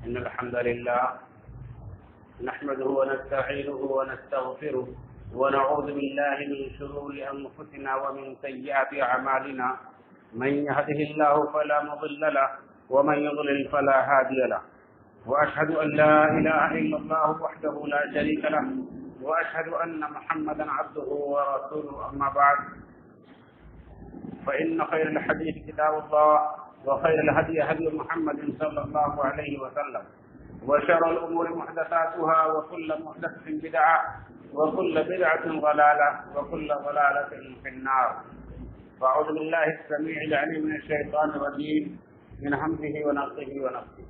إن الحمد لله نحمده ونستعينه ونستغفره ونعوذ بالله من شرور أنفسنا ومن سيئات أعمالنا. من يهده الله فلا مضل له ومن يضلل فلا هادي له. وأشهد أن لا إله إلا الله وحده لا شريك له وأشهد أن محمدا عبده ورسوله. أما بعد فإن خير الحديث كتاب الله وخير الهدي هدي محمد صلى الله عليه وسلم وشر الأمور محدثاتها وكل محدثة بدعة وكل بدعة ضلالة وكل ضلالة في النار. فأعوذ بالله السميع العليم من الشيطان الرجيم من همزه ونفخه ونفثه.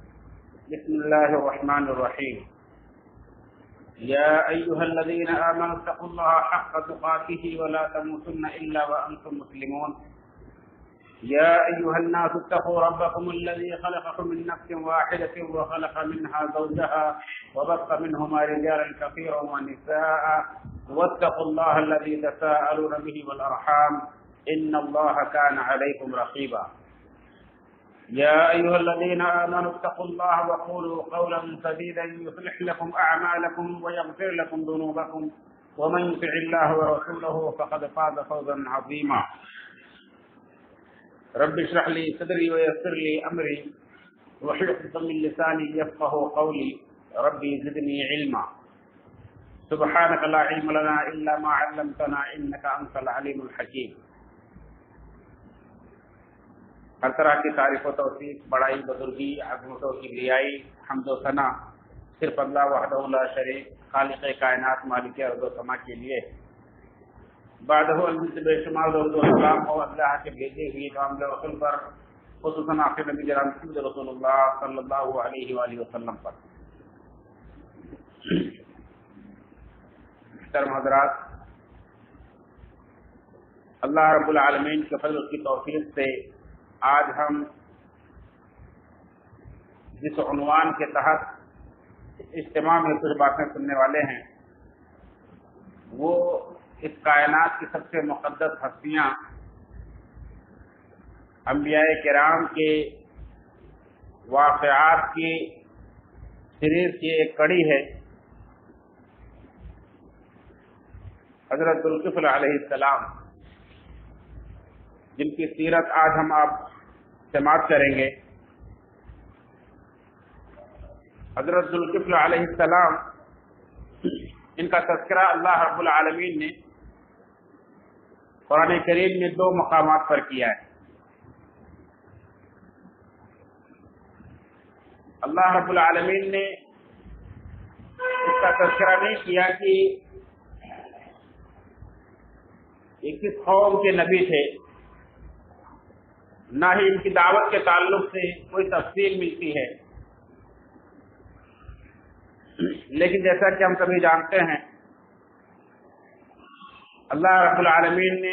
بسم الله الرحمن الرحيم. يا أيها الذين آمنوا اتقوا الله حق تقاته ولا تموتن إلا وأنتم مسلمون. يا أيها الناس اتقوا ربكم الذي خلقكم من نفس واحدة وخلق منها زوجها وبث منهما رجالا كثيرا ونساء واتقوا الله الذي تساءلون به والأرحام إن الله كان عليكم رقيبا. يا أيها الذين آمنوا اتقوا الله وقولوا قولا سديدا يصلح لكم أعمالكم ويغفر لكم ذنوبكم ومن يطع الله ورسوله فقد فاز فوزا عظيما. رب اشرح لي صدري ويسر لي أمري واحلل عقدة من لساني يفقهوا قولي. ربي زدني علما. سبحانك لا علم لنا إلا ما علمتنا إنك أنت العليم الحكيم. ہر طرح کی تعریف و توصیف، بڑائی، بزرگی، عظمت و کبریائی، حمد و ثنا صرف اللہ وحدہ لا شریک خالق کائنات مالک ارض و سما کے لیے. بعدہ بے شمار درود و سلام ہو اللہ کے بھیجے ہوئے کام رسول پر، خصوصاً آخر نبی جناب محمد رسول اللہ صلی اللہ علیہ وآلہ وسلم پر. محترم حضرات، اللہ رب العالمین کے فضل کی توفیق سے آج ہم جس عنوان کے تحت اجتماع میں کچھ باتیں سننے والے ہیں وہ اس کائنات کی سب سے مقدس ہستیاں انبیاء کرام کے واقعات کی سیریز کی ایک کڑی ہے. حضرت ذوالکفل علیہ السلام جن کی سیرت آج ہم آپ سماعت کریں گے. حضرت ذوالکفل علیہ السلام ان کا تذکرہ اللہ رب العالمین نے قرآن کریم میں 2 مقامات پر کیا ہے. اللہ رب العالمین نے اس کا تذکرہ نہیں کیا کہ یہ کس قوم کے نبی تھے، نہ ہی ان کی دعوت کے تعلق سے کوئی تفصیل ملتی ہے. لیکن جیسا کہ ہم سبھی جانتے ہیں اللہ رب العالمین نے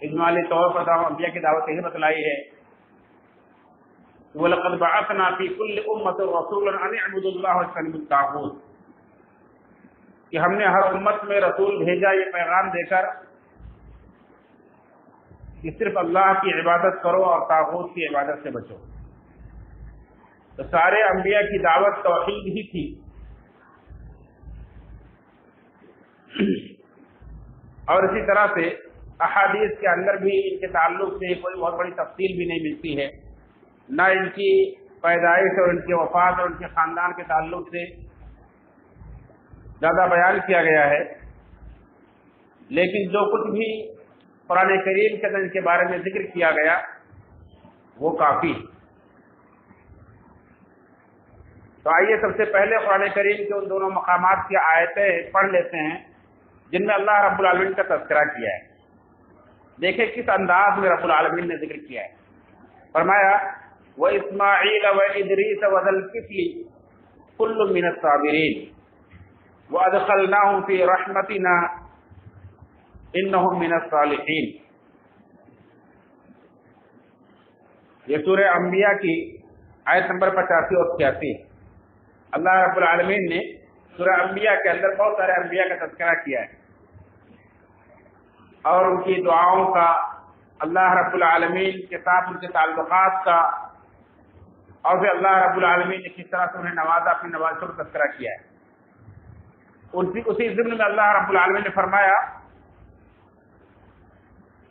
اجمالی طور پر انبیاء کی دعوت یہی بتلائی ہے وَلَقَدْ بَعَثْنَا فِي كُلِّ أُمَّةٍ رَسُولًا أَنِ اعْبُدُوا اللَّهَ وَاجْتَنِبُوا الطَّاغُوتَ، کہ ہم نے ہر امت میں رسول بھیجا یہ پیغام دے کر کہ صرف اللہ کی عبادت کرو اور طاغوت کی عبادت سے بچو. تو سارے انبیاء کی دعوت توحید ہی تھی. اور اسی طرح سے احادیث کے اندر بھی ان کے تعلق سے کوئی بہت بڑی تفصیل بھی نہیں ملتی ہے، نہ ان کی پیدائش اور ان کی وفات اور ان کے خاندان کے تعلق سے زیادہ بیان کیا گیا ہے. لیکن جو کچھ بھی قرآن کریم کے اندر ان کے بارے میں ذکر کیا گیا وہ کافی. تو آئیے سب سے پہلے قرآن کریم کے ان دونوں مقامات کی آیتیں پڑھ لیتے ہیں جن میں اللہ رب العالمین کا تذکرہ کیا ہے. دیکھیں کس انداز میں رب العالمین نے ذکر کیا ہے. فرمایا وَإِسْمَاعِيلَ وَإِدْرِيسَ وَذَا الْكِفْلِ كُلٌّ مِّنَ الصَّابِرِينَ وَأَدْخَلْنَاهُمْ فِي رَحْمَتِنَا إِنَّهُمْ مِنَ الصَّالِحِينَ. یہ سورہ انبیاء کی آیت نمبر 85 اور 86. اللہ رب العالمین نے سورہ انبیاء کے اندر بہت سارے انبیاء کا تذکرہ کیا ہے اور ان کی دعاؤں کا، اللہ رب العالمین کے ساتھ ان کے تعلقات کا اور پھر اللہ رب العالمین نے کس طرح سے انہیں نوازا، اپنی نوازشوں کا تذکرہ کیا ہے۔ اسی ضمن میں اللہ رب العالمین نے فرمایا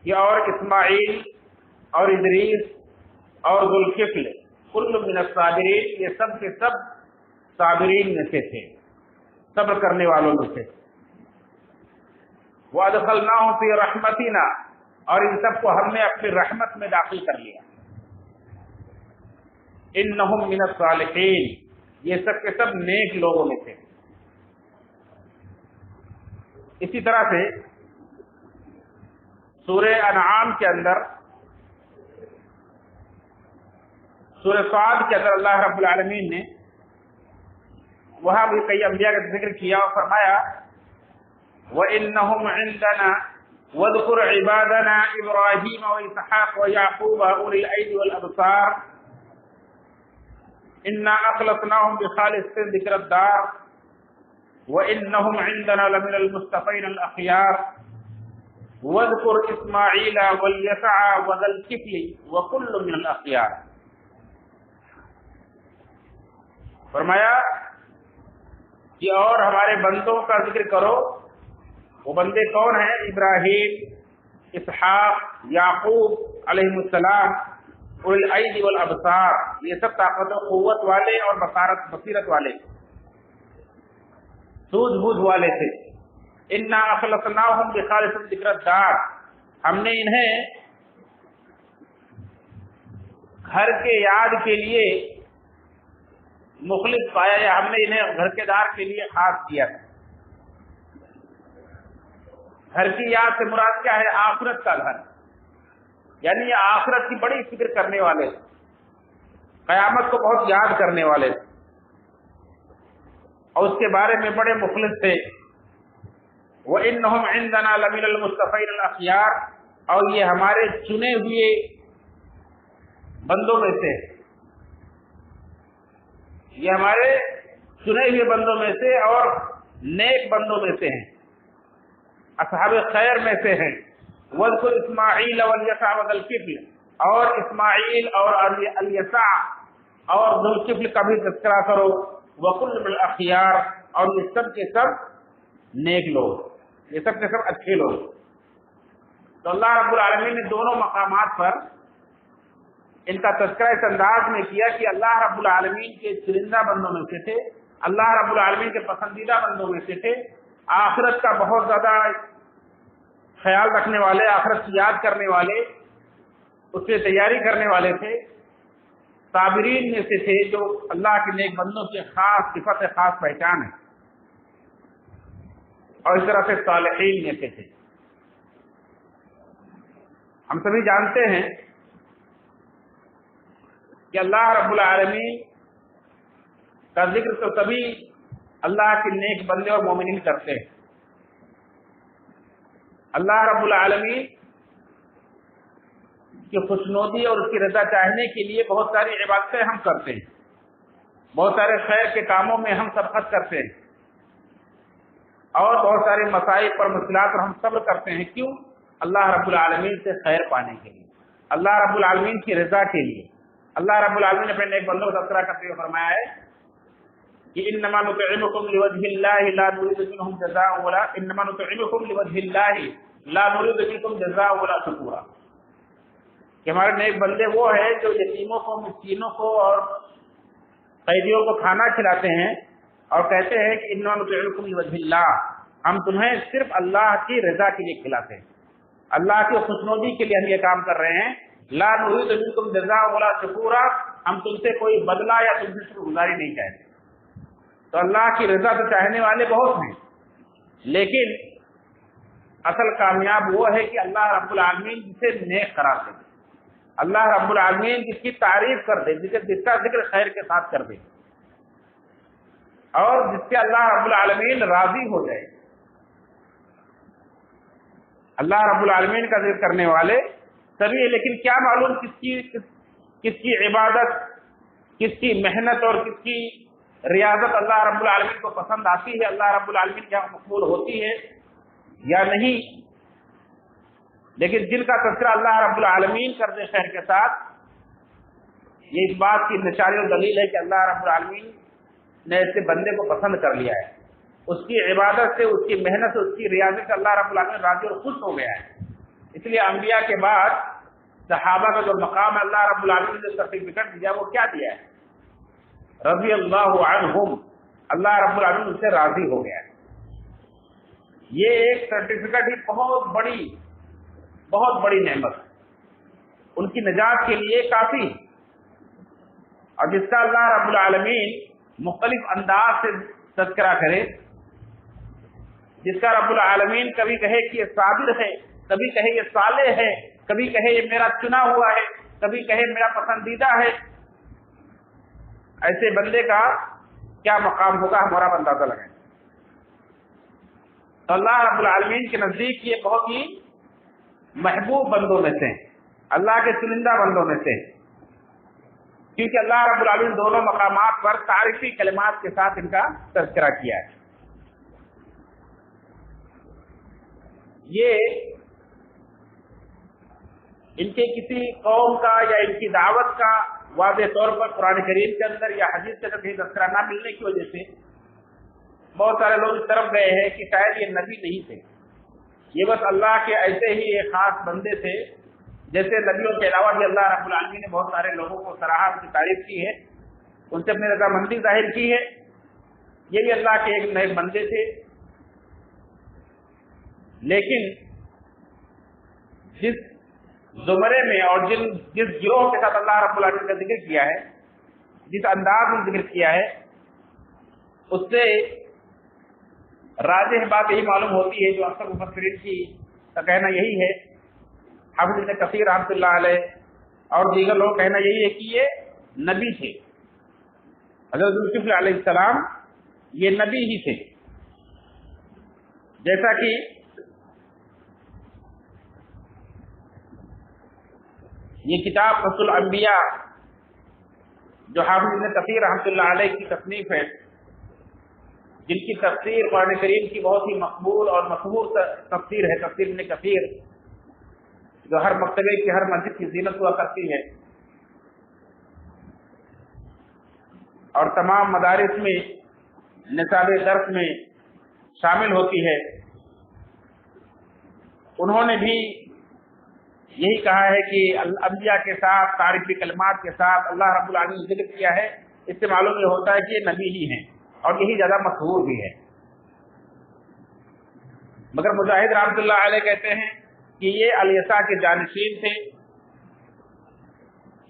کہ اور اسماعیل اور ادریس اور ذوالکفل کل من الصابرین، یہ سب کے سب صابرین میں سے تھے، صبر کرنے والوں میں سے۔ وَأَدْخَلْنَاهُمْ فِي رَحْمَتِنَا، اور ان سب کو ہم نے اپنی رحمت میں داخل کر لیا۔ إِنَّهُمْ مِنَ الصَّالِحِينَ، یہ سب کے سب نیک لوگوں میں تھے۔ اسی طرح سے سورہ انعام کے اندر، سورہ صاد کے اندر اللہ رب العالمین نے وہاں بھی کئی انبیاء کا ذکر کیا اور فرمایا وَإِنَّهُمْ عِنْدَنَا وَاذْكُرْ عِبَادَنَا إِبْرَاهِيمَ وَإِسْحَاقَ وَيَعْقُوبَ أُولِي الْأَيْدِ وَالْأَبْصَارِ إِنَّا أَخْلَصْنَاهُمْ بِخَالِصٍ ذِكْرَى الدَّارِ وَإِنَّهُمْ عِنْدَنَا لَمِنَ الْمُصْطَفَيْنَ الْأَخْيَارِ وَاذْكُرْ إِسْمَاعِيلَ وَالْيَسَعَ وَذَا الْكِفْلِ وَكُلٌّ مِنَ الْأَخْيَارِ۔ فرمایا کہ اور ہمارے بندوں کا ذکر کرو۔ وہ بندے کون ہیں؟ ابراہیم، اسحاق، یعقوب علیہ السلام، اولی الایدی والابصار، یہ سب طاقت و قوت والے اور بصیرت والے، سوجھ بوجھ والے تھے۔ انا اخلصناہم بخالص ذکر الدار، ہم نے انہیں گھر کے یاد کے لیے مخلص پایا، یا ہم نے انہیں گھر کے دار کے لیے خاص کیا تھا۔ گھر کی یاد سے مراد کیا ہے؟ آخرت کا گھر، یعنی یہ آخرت کی بڑی فکر کرنے والے، قیامت کو بہت یاد کرنے والے اور اس کے بارے میں بڑے مخلص تھے۔ وَإِنَّهُمْ عِنْدَنَا لَمِنَ الْمُصْطَفَيْنَ الْأَخْيَارِ، اور یہ ہمارے چنے ہوئے بندوں میں سے، یہ ہمارے چنے ہوئے بندوں میں سے اور نیک بندوں میں سے ہیں، اصحاب خیر میں سے ہیں۔ وَاذْكُرْ إِسْمَاعِيلَ وَالْيَسَعَ وَذَا الْكِفْلِ، اور اسماعیل اور الیسع اور ذوالکفل کا بھی تذکرہ کرو۔ وَكُلٌّ مِنَ الْأَخْيَارِ، اور یہ سب کے سب نیک لوگ، یہ سب کے سب اچھے لوگ۔ تو اللہ رب العالمین نے دونوں مقامات پر ان کا تذکرہ اس انداز میں کیا کہ اللہ رب العالمین کے چنندہ بندوں میں سے تھے، اللہ رب العالمین کے پسندیدہ بندوں میں سے تھے، آخرت کا بہت زیادہ خیال رکھنے والے، آخرت کی یاد کرنے والے، اس سے تیاری کرنے والے تھے، صابرین میں سے تھے، جو اللہ کے نیک بندوں کی خاص صفت، خاص پہچان ہے، اور اس طرح سے صالحین میں سے تھے۔ ہم سبھی جانتے ہیں کہ اللہ رب العالمین کا ذکر تو سبھی اللہ کے نیک بندے اور مومنین کرتے ہیں۔ اللہ رب العالمین کی خوشنودی اور اس کی رضا چاہنے کے لیے بہت ساری عبادتیں ہم کرتے ہیں، بہت سارے خیر کے کاموں میں ہم سبقت کرتے ہیں، اور بہت سارے مسائل پر مشکلات پر ہم صبر کرتے ہیں۔ کیوں؟ اللہ رب العالمین سے خیر پانے کے لیے، اللہ رب العالمین کی رضا کے لیے۔ اللہ رب العالمین نے اپنے نیک بندوں کو تذکرہ کرتے ہوئے فرمایا ہے کہ انما نطعمکم لوجہ اللہ لا نريد منکم جزاء ولا انما نطعمکم لوجہ اللہ لا نريد منکم جزاء ولا شکورا، کہ ہمارے نیک بندے وہ ہیں جو یتیموں کو، مسکینوں کو اور قیدیوں کو کھانا کھلاتے ہیں اور کہتے ہیں کہ انما نطعمکم لوجہ اللہ، ہم تمہیں صرف اللہ کی رضا کے لیے کھلاتے ہیں، اللہ کی خوشنودی کے لیے ہم یہ کام کر رہے ہیں۔ لا نريد منکم جزاء ولا شکورا، ہم تم سے کوئی بدلہ یا تم سے شکر گزاری نہیں چاہتے۔ تو اللہ کی رضا تو چاہنے والے بہت ہیں، لیکن اصل کامیاب وہ ہے کہ اللہ رب العالمین جسے نیک قرار دے، اللہ رب العالمین جس کی تعریف کر دے، جس کا ذکر خیر کے ساتھ کر دے، اور جس سے اللہ رب العالمین راضی ہو جائے۔ اللہ رب العالمین کا ذکر کرنے والے سبھی ہے، لیکن کیا معلوم کس کی عبادت، کس کی محنت اور کس کی ریاضت اللہ رب العالمین کو پسند آتی ہے، اللہ رب العالمین کیا مقبول ہوتی ہے یا نہیں۔ لیکن جن کا تذکرہ اللہ رب العالمین کر دے خیر کے ساتھ، یہ اس بات کی نشانی اور دلیل ہے کہ اللہ رب العالمین نے ایسے بندے کو پسند کر لیا ہے، اس کی عبادت سے، اس کی محنت سے، اس کی ریاضت سے اللہ رب العالمین راضی اور خوش ہو گیا ہے۔ اس لیے انبیاء کے بعد صحابہ کا جو مقام ہے، اللہ رب العالمین نے سرٹیفکیٹ دیا، وہ کیا دیا ہے؟ رضی اللہ عنہم، اللہ رب العالمین ان سے راضی ہو گیا ہے۔ یہ ایک سرٹیفکیٹ ہی بہت بڑی نعمت ہے، ان کی نجات کے لیے کافی ہے، اور جس کا اللہ رب العالمین مختلف انداز سے تذکرہ کرے، جس کا رب العالمین کبھی کہے کہ یہ صابر ہے، کبھی کہے یہ صالح ہے، کبھی کہے یہ میرا چنا ہوا ہے، کبھی کہے میرا پسندیدہ ہے، ایسے بندے کا کیا مقام ہوگا ہمارا اندازہ لگائیں۔ تو اللہ رب العالمین کے نزدیک یہ بہت ہی محبوب بندوں میں سے، اللہ کے چنندہ بندوں میں سے، کیونکہ اللہ رب العالمین دونوں مقامات پر تعریفی کلمات کے ساتھ ان کا تذکرہ کیا ہے۔ یہ ان کے کسی قوم کا یا ان کی دعوت کا واضح طور پر قرآن کریم کے اندر یا حدیث کے اندر کہیں تذکرہ نہ ملنے کی وجہ سے بہت سارے لوگ اس طرف گئے ہیں کہ شاید یہ نبی نہیں تھے، یہ بس اللہ کے ایسے ہی ایک خاص بندے تھے، جیسے نبیوں کے علاوہ بھی اللہ رب العالمین نے بہت سارے لوگوں کو سراہا، ان کی تعریف کی ہے، ان سے اپنی رضامندی ظاہر کی ہے، یہ بھی اللہ کے ایک نئے بندے تھے۔ لیکن جس زمرے میں اور جس گروہ کے ساتھ اللہ رب العالمین کا ذکر کیا ہے، جس انداز میں ذکر کیا ہے، اس سے راجح بات یہی معلوم ہوتی ہے، جو اکثر مفسرین کی کا کہنا یہی ہے، حافظ ابن کثیر رحمۃ اللہ علیہ اور دیگر لوگ کہنا یہی ہے کہ یہ نبی تھے، حضرت ذوالکفل علیہ السلام یہ نبی ہی تھے، جیسا کہ یہ کتاب قصص الانبیاء جو حافظ ابن کثیر رحمۃ اللہ علیہ کی تصنیف ہے، جن کی تفسیر قرآن کریم کی بہت ہی مقبول اور مشہور تفسیر ہے، تفسیر ابن کثیر، جو ہر مکتبے کی، ہر مسجد کی زینت ہوا کرتی ہے اور تمام مدارس میں نصاب درس میں شامل ہوتی ہے۔ انہوں نے بھی یہی کہا ہے کہ انبیاء کے ساتھ، تعریفی کلمات کے ساتھ اللہ رب العالمین نے ذکر کیا ہے، اس سے معلوم یہ ہوتا ہے کہ یہ نبی ہی ہیں اور یہی زیادہ مشہور بھی ہے۔ مگر مجاہد رحمۃ اللہ علیہ کہتے ہیں کہ یہ الیسع کے جانشین تھے،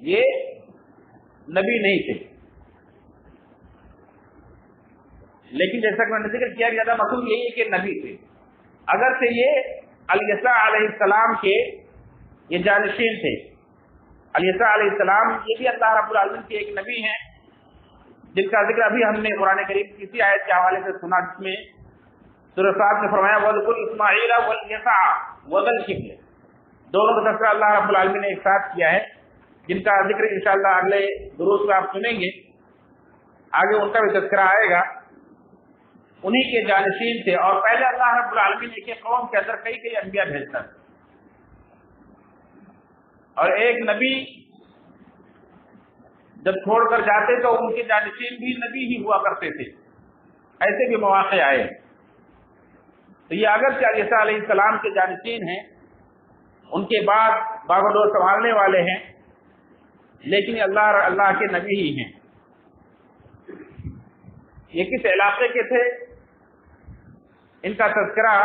یہ نبی نہیں تھے، لیکن جیسا کہ میں نے ذکر کیا کہ زیادہ مشہور یہی ہے کہ نبی تھے، اگرچہ یہ الیسع علیہ السلام کے یہ جانشین تھے۔ الیسع علیہ السلام یہ بھی اللہ رب العالمین کے ایک نبی ہیں، جن کا ذکر ابھی ہم نے قرآن کریم کی اسی آیت کے حوالے سے سنا، جس میں سورہ صاد میں فرمایا وَاذْكُرْ إِسْمَاعِيلَ وَالْيَسَعَ وَذَا الْكِفْلِ، دونوں کا تذکرہ اللہ رب العالمین نے ایک ساتھ کیا ہے، جن کا ذکر انشاءاللہ اگلے دروس میں آپ سنیں گے، آگے ان کا بھی تذکرہ آئے گا۔ انہی کے جانشین تھے، اور پہلے اللہ رب العالمین نے ایک قوم کے اندر کئی انبیاء بھیجتا ہے، اور ایک نبی جب چھوڑ کر جاتے تو ان کے جانشین بھی نبی ہی ہوا کرتے تھے، ایسے بھی مواقع آئے۔ تو یہ اگرچہ عیسیٰ علیہ السلام کے جانشین ہیں، ان کے بعد باغ و ڈور سنبھالنے والے ہیں، لیکن اللہ کے نبی ہی ہیں۔ یہ کس علاقے کے تھے، ان کا تذکرہ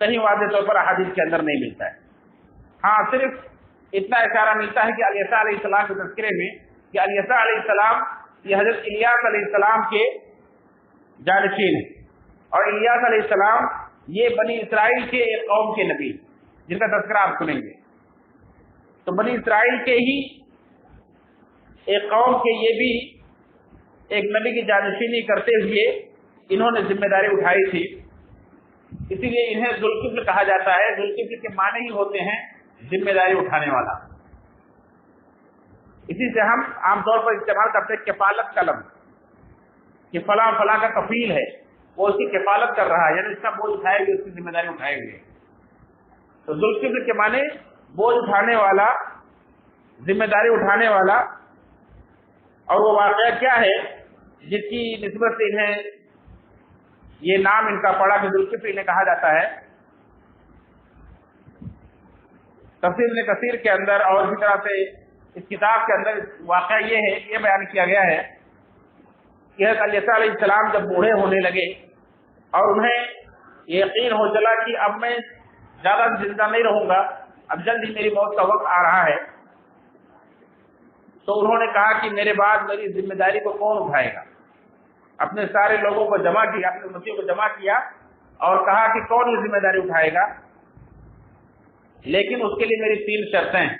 کہیں واضح طور پر احادیث کے اندر نہیں ملتا ہے، ہاں صرف اتنا اشارہ ملتا ہے کہ الیسع علیہ السلام کے تذکرے میں کہ الیسع علیہ السلام یہ حضرت الیاس علیہ السلام کے جانشین ہیں، اور الیاس علیہ السلام یہ بنی اسرائیل کے ایک قوم کے نبی جن کا تذکرہ آپ سنیں گے۔ تو بنی اسرائیل کے ہی ایک قوم کے یہ بھی ایک نبی کی جانشینی کرتے ہوئے انہوں نے ذمہ داری اٹھائی تھی، اسی لیے انہیں ذوالکفل کہا جاتا ہے۔ ذوالکفل کے معنی ہی ہوتے ہیں ذمہ داری اٹھانے والا، اسی سے ہم عام طور پر استعمال کرتے ہیں کفالت کا لفظ، کہ فلاں فلاں کا کفیل ہے، وہ اس کی کفالت کر رہا ہے، یعنی اس کا بوجھ اٹھائے ہوئے، اس کی ذمہ داری اٹھائے ہوئے۔ تو ذوالکفل کے معنی بوجھ اٹھانے والا، ذمہ داری اٹھانے والا، اور وہ واقعہ کیا ہے جس کی نسبت سے انہیں یہ نام ان کا پڑا کہ ذوالکفل انہیں کہا جاتا ہے۔ تفسیر ابن کثیر کے اندر اور اسی طرح سے اس کتاب کے اندر واقعہ یہ بیان کیا گیا ہے کہ حضرت عیسیٰ علیہ السلام جب بوڑھے ہونے لگے اور انہیں یقین ہو چلا کہ اب میں زیادہ زندہ نہیں رہوں گا، اب جلد ہی میری موت کا وقت آ رہا ہے، تو انہوں نے کہا کہ میرے بعد میری ذمہ داری کو کون اٹھائے گا۔ اپنے سارے لوگوں کو جمع کیا، اپنے مسیحوں کو جمع کیا اور کہا کہ کون یہ ذمہ داری اٹھائے گا، لیکن اس کے لیے میری 3 شرطیں ہیں۔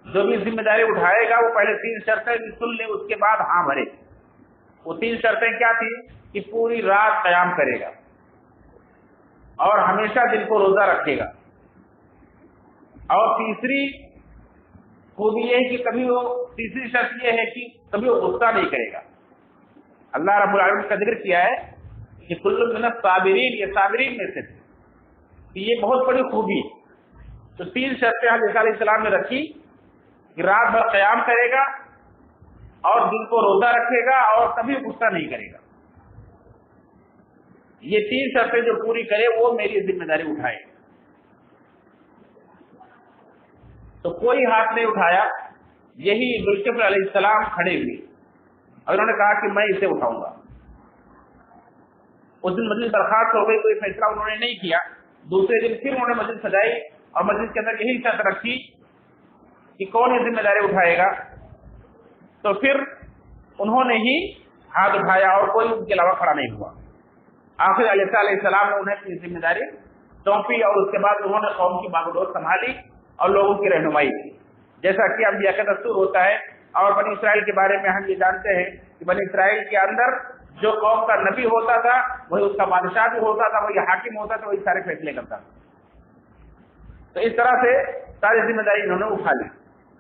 جو بھی ذمہ داری اٹھائے گا وہ پہلے 3 شرطیں بھی سن لے، اس کے بعد ہاں بھرے۔ وہ 3 شرطیں کیا تھی کہ پوری رات قیام کرے گا اور ہمیشہ دن کو روزہ رکھے گا، اور تیسری خوبی یہ ہے کہ تیسری شرط یہ ہے کہ کبھی وہ غصہ نہیں کرے گا۔ اللہ رب العالمین کا ذکر کیا ہے کہ کل من الصابرین، یہ صابرین میں سے تھے، یہ بہت بڑی خوبی ہے۔ تو 3 شرطیں حضرت علیہ السلام نے رکھی کہ رات بھر قیام کرے گا اور دن کو روزہ رکھے گا اور کبھی غصہ نہیں کرے گا۔ یہ 3 شرطیں جو پوری کرے وہ میری ذمہ داری اٹھائے۔ تو کوئی ہاتھ نہیں اٹھایا، یہی ذوالکفل علیہ السلام کھڑے ہوئے اور انہوں نے کہا کہ میں اسے اٹھاؤں گا۔ اس دن مجلس برخاست ہو گئی، کوئی فیصلہ انہوں نے نہیں کیا۔ دوسرے دن پھر انہوں نے مجلس سجائی اور مجلس کے اندر یہی شرط رکھی کہ کون یہ ذمہ داری اٹھائے گا، تو پھر انہوں نے ہی ہاتھ اٹھایا اور کوئی ان کے علاوہ کھڑا نہیں ہوا۔ آخر عیسیٰ علیہ السلام نے انہیں اپنی ذمہ داری سونپی اور اس کے بعد انہوں نے قوم کی باغڈور سنبھالی اور لوگوں کی رہنمائی کی، جیسا کہ انبیاء کا دستور ہوتا ہے۔ اور بنی اسرائیل کے بارے میں ہم یہ جانتے ہیں کہ بنی اسرائیل کے اندر جو قوم کا نبی ہوتا تھا وہی اس کا بادشاہ بھی ہوتا تھا، وہی حاکم ہوتا تھا، وہی سارے فیصلے کرتا تھا۔ تو اس طرح سے ساری ذمہ داری انہوں نے اٹھا لی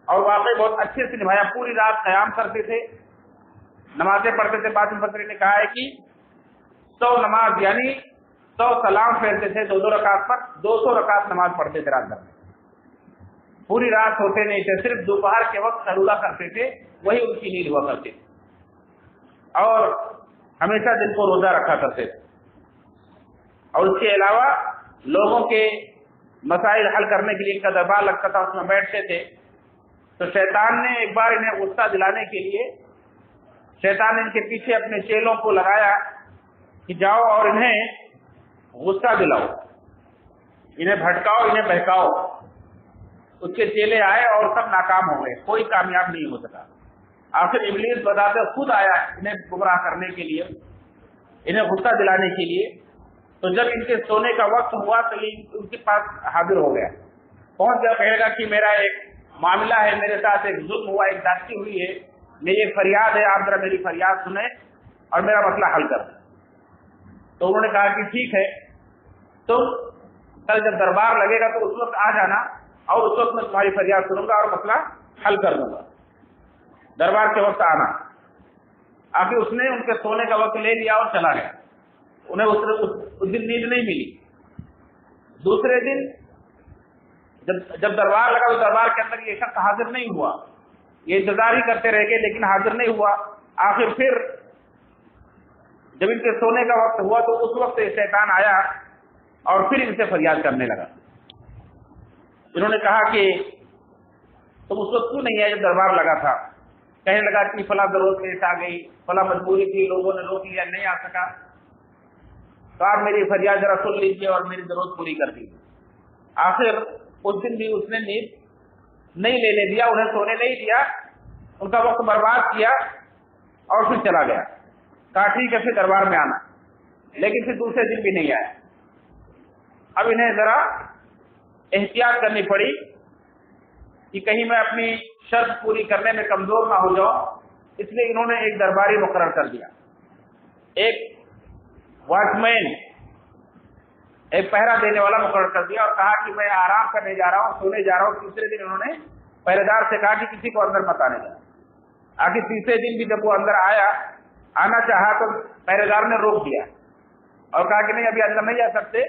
اور واقعی بہت اچھے سے نبھایا۔ پوری رات قیام کرتے تھے، نمازیں پڑھتے تھے۔ بعض مفسرین نے کہا ہے کہ 100 نماز یعنی 100 سلام پھیرتے تھے 2 رکعت پر، 200 رکعت نماز پڑھتے تھے رات بھر میں۔ پوری رات ہوتے نہیں تھے، صرف دوپہر کے وقت قیلولہ کرتے تھے، وہی ان کی نیند ہوا کرتی تھی، اور ہمیشہ دن کو روزہ رکھا کرتے تھے۔ اور اس کے علاوہ لوگوں کے مسائل حل کرنے کے لیے ان کا دربار لگتا تھا، اس میں بیٹھتے تھے۔ تو شیطان نے ایک بار انہیں غصہ دلانے کے لیے شیطان نے ان کے پیچھے اپنے چیلوں کو لگایا کہ جاؤ اور انہیں غصہ دلاؤ، انہیں بھٹکاؤ، انہیں بہکاؤ۔ اس کے چیلے آئے اور سب ناکام ہو گئے، کوئی کامیاب نہیں ہو سکا۔ آخر ابلیس بذات خود آیا انہیں گمراہ کرنے کے لیے، انہیں غصہ دلانے کے لیے۔ تو جب ان کے سونے کا وقت ہوا تو یہ ان کے پاس حاضر ہو گیا، پہنچ گیا، کہے گا کہ میرا ایک معاملہ ہے، میرے ساتھ ایک ظلم ہوا، ایک زیادتی ہوئی ہے، میری ایک فریاد ہے، آپ ذرا میری فریاد سنیں اور میرا مسئلہ حل کر دیں۔ تو انہوں نے کہا کہ ٹھیک ہے، تم کل جب دربار لگے گا تو اس وقت آ جانا اور اس وقت میں تمہاری فریاد سنوں گا اور مسئلہ حل کر دوں گا، دربار کے وقت آنا۔ آخر اس نے ان کے سونے کا وقت لے لیا اور چلا گیا۔ انہیں اس دن نیند نہیں ملی۔ دوسرے دن جب دربار لگا تو دربار کے اندر یہ شخص حاضر نہیں ہوا، یہ انتظار ہی کرتے رہ گئے لیکن حاضر نہیں ہوا۔ آخر پھر جب ان کے سونے کا وقت ہوا تو اس وقت شیطان آیا اور پھر ان سے فریاد کرنے لگا۔ انہوں نے کہا کہ تم اس وقت کیوں نہیں آئے جب دربار لگا تھا؟ کہنے لگا کہ فلاں ضرورت پیش آ گئی، فلاں مجبوری تھی، لوگوں نے روک لیا، نہیں آ سکا۔ تو آپ میری فریاد ذرا سن لیجیے اور میری ضرورت پوری کر دیجیے۔ آخر اس دن بھی اس نے نیند نہیں لینے دیا، انہیں سونے نہیں دیا، ان کا وقت برباد کیا اور پھر چلا گیا۔ کہا ٹھیک ہے پھر دربار میں آنا، لیکن پھر دوسرے دن بھی نہیں آیا۔ اب انہیں ذرا احتیاط کرنی پڑی کہ کہیں میں اپنی شرط پوری کرنے میں کمزور نہ ہو جاؤں، اس لیے انہوں نے ایک درباری مقرر کر دیا، ایک واچ مین، ایک پہرا دینے والا مقرر کر دیا اور کہا کہ میں آرام کرنے جا رہا ہوں، سونے جا رہا ہوں۔ تیسرے دن انہوں نے پہرے دار سے کہا کہ کسی کو اندر مت آنے دینا۔ آخر تیسرے دن بھی جب وہ اندر آنا چاہا تو پہرے دار نے روک دیا اور کہا کہ نہیں ابھی اندر نہیں جا سکتے،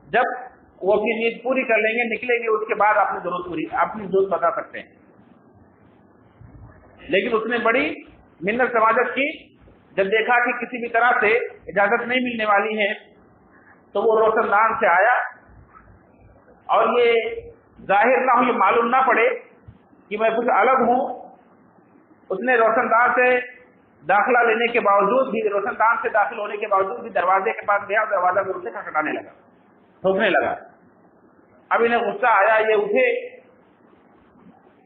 جب وہ اپنی نیت پوری کر لیں گے, نکلیں گے, اس کے بعد اپنی ضرورت بتا سکتے ہیں. لیکن اس نے بڑی منت سماجت کی. جب دیکھا کہ کسی بھی طرح سے اجازت نہیں ملنے والی ہے تو وہ روشن دان سے آیا, اور یہ ظاہر نہ ہو, یہ معلوم نہ پڑے کہ میں کچھ الگ ہوں. اس نے روشن دان سے داخلہ لینے کے باوجود بھی, روشن دان سے داخل ہونے کے باوجود بھی دروازے کے پاس گیا, دروازہ میں اسے کھٹکھٹانے لگا, ٹھوکنے لگا. اب انہیں غصہ آیا, یہ اٹھے,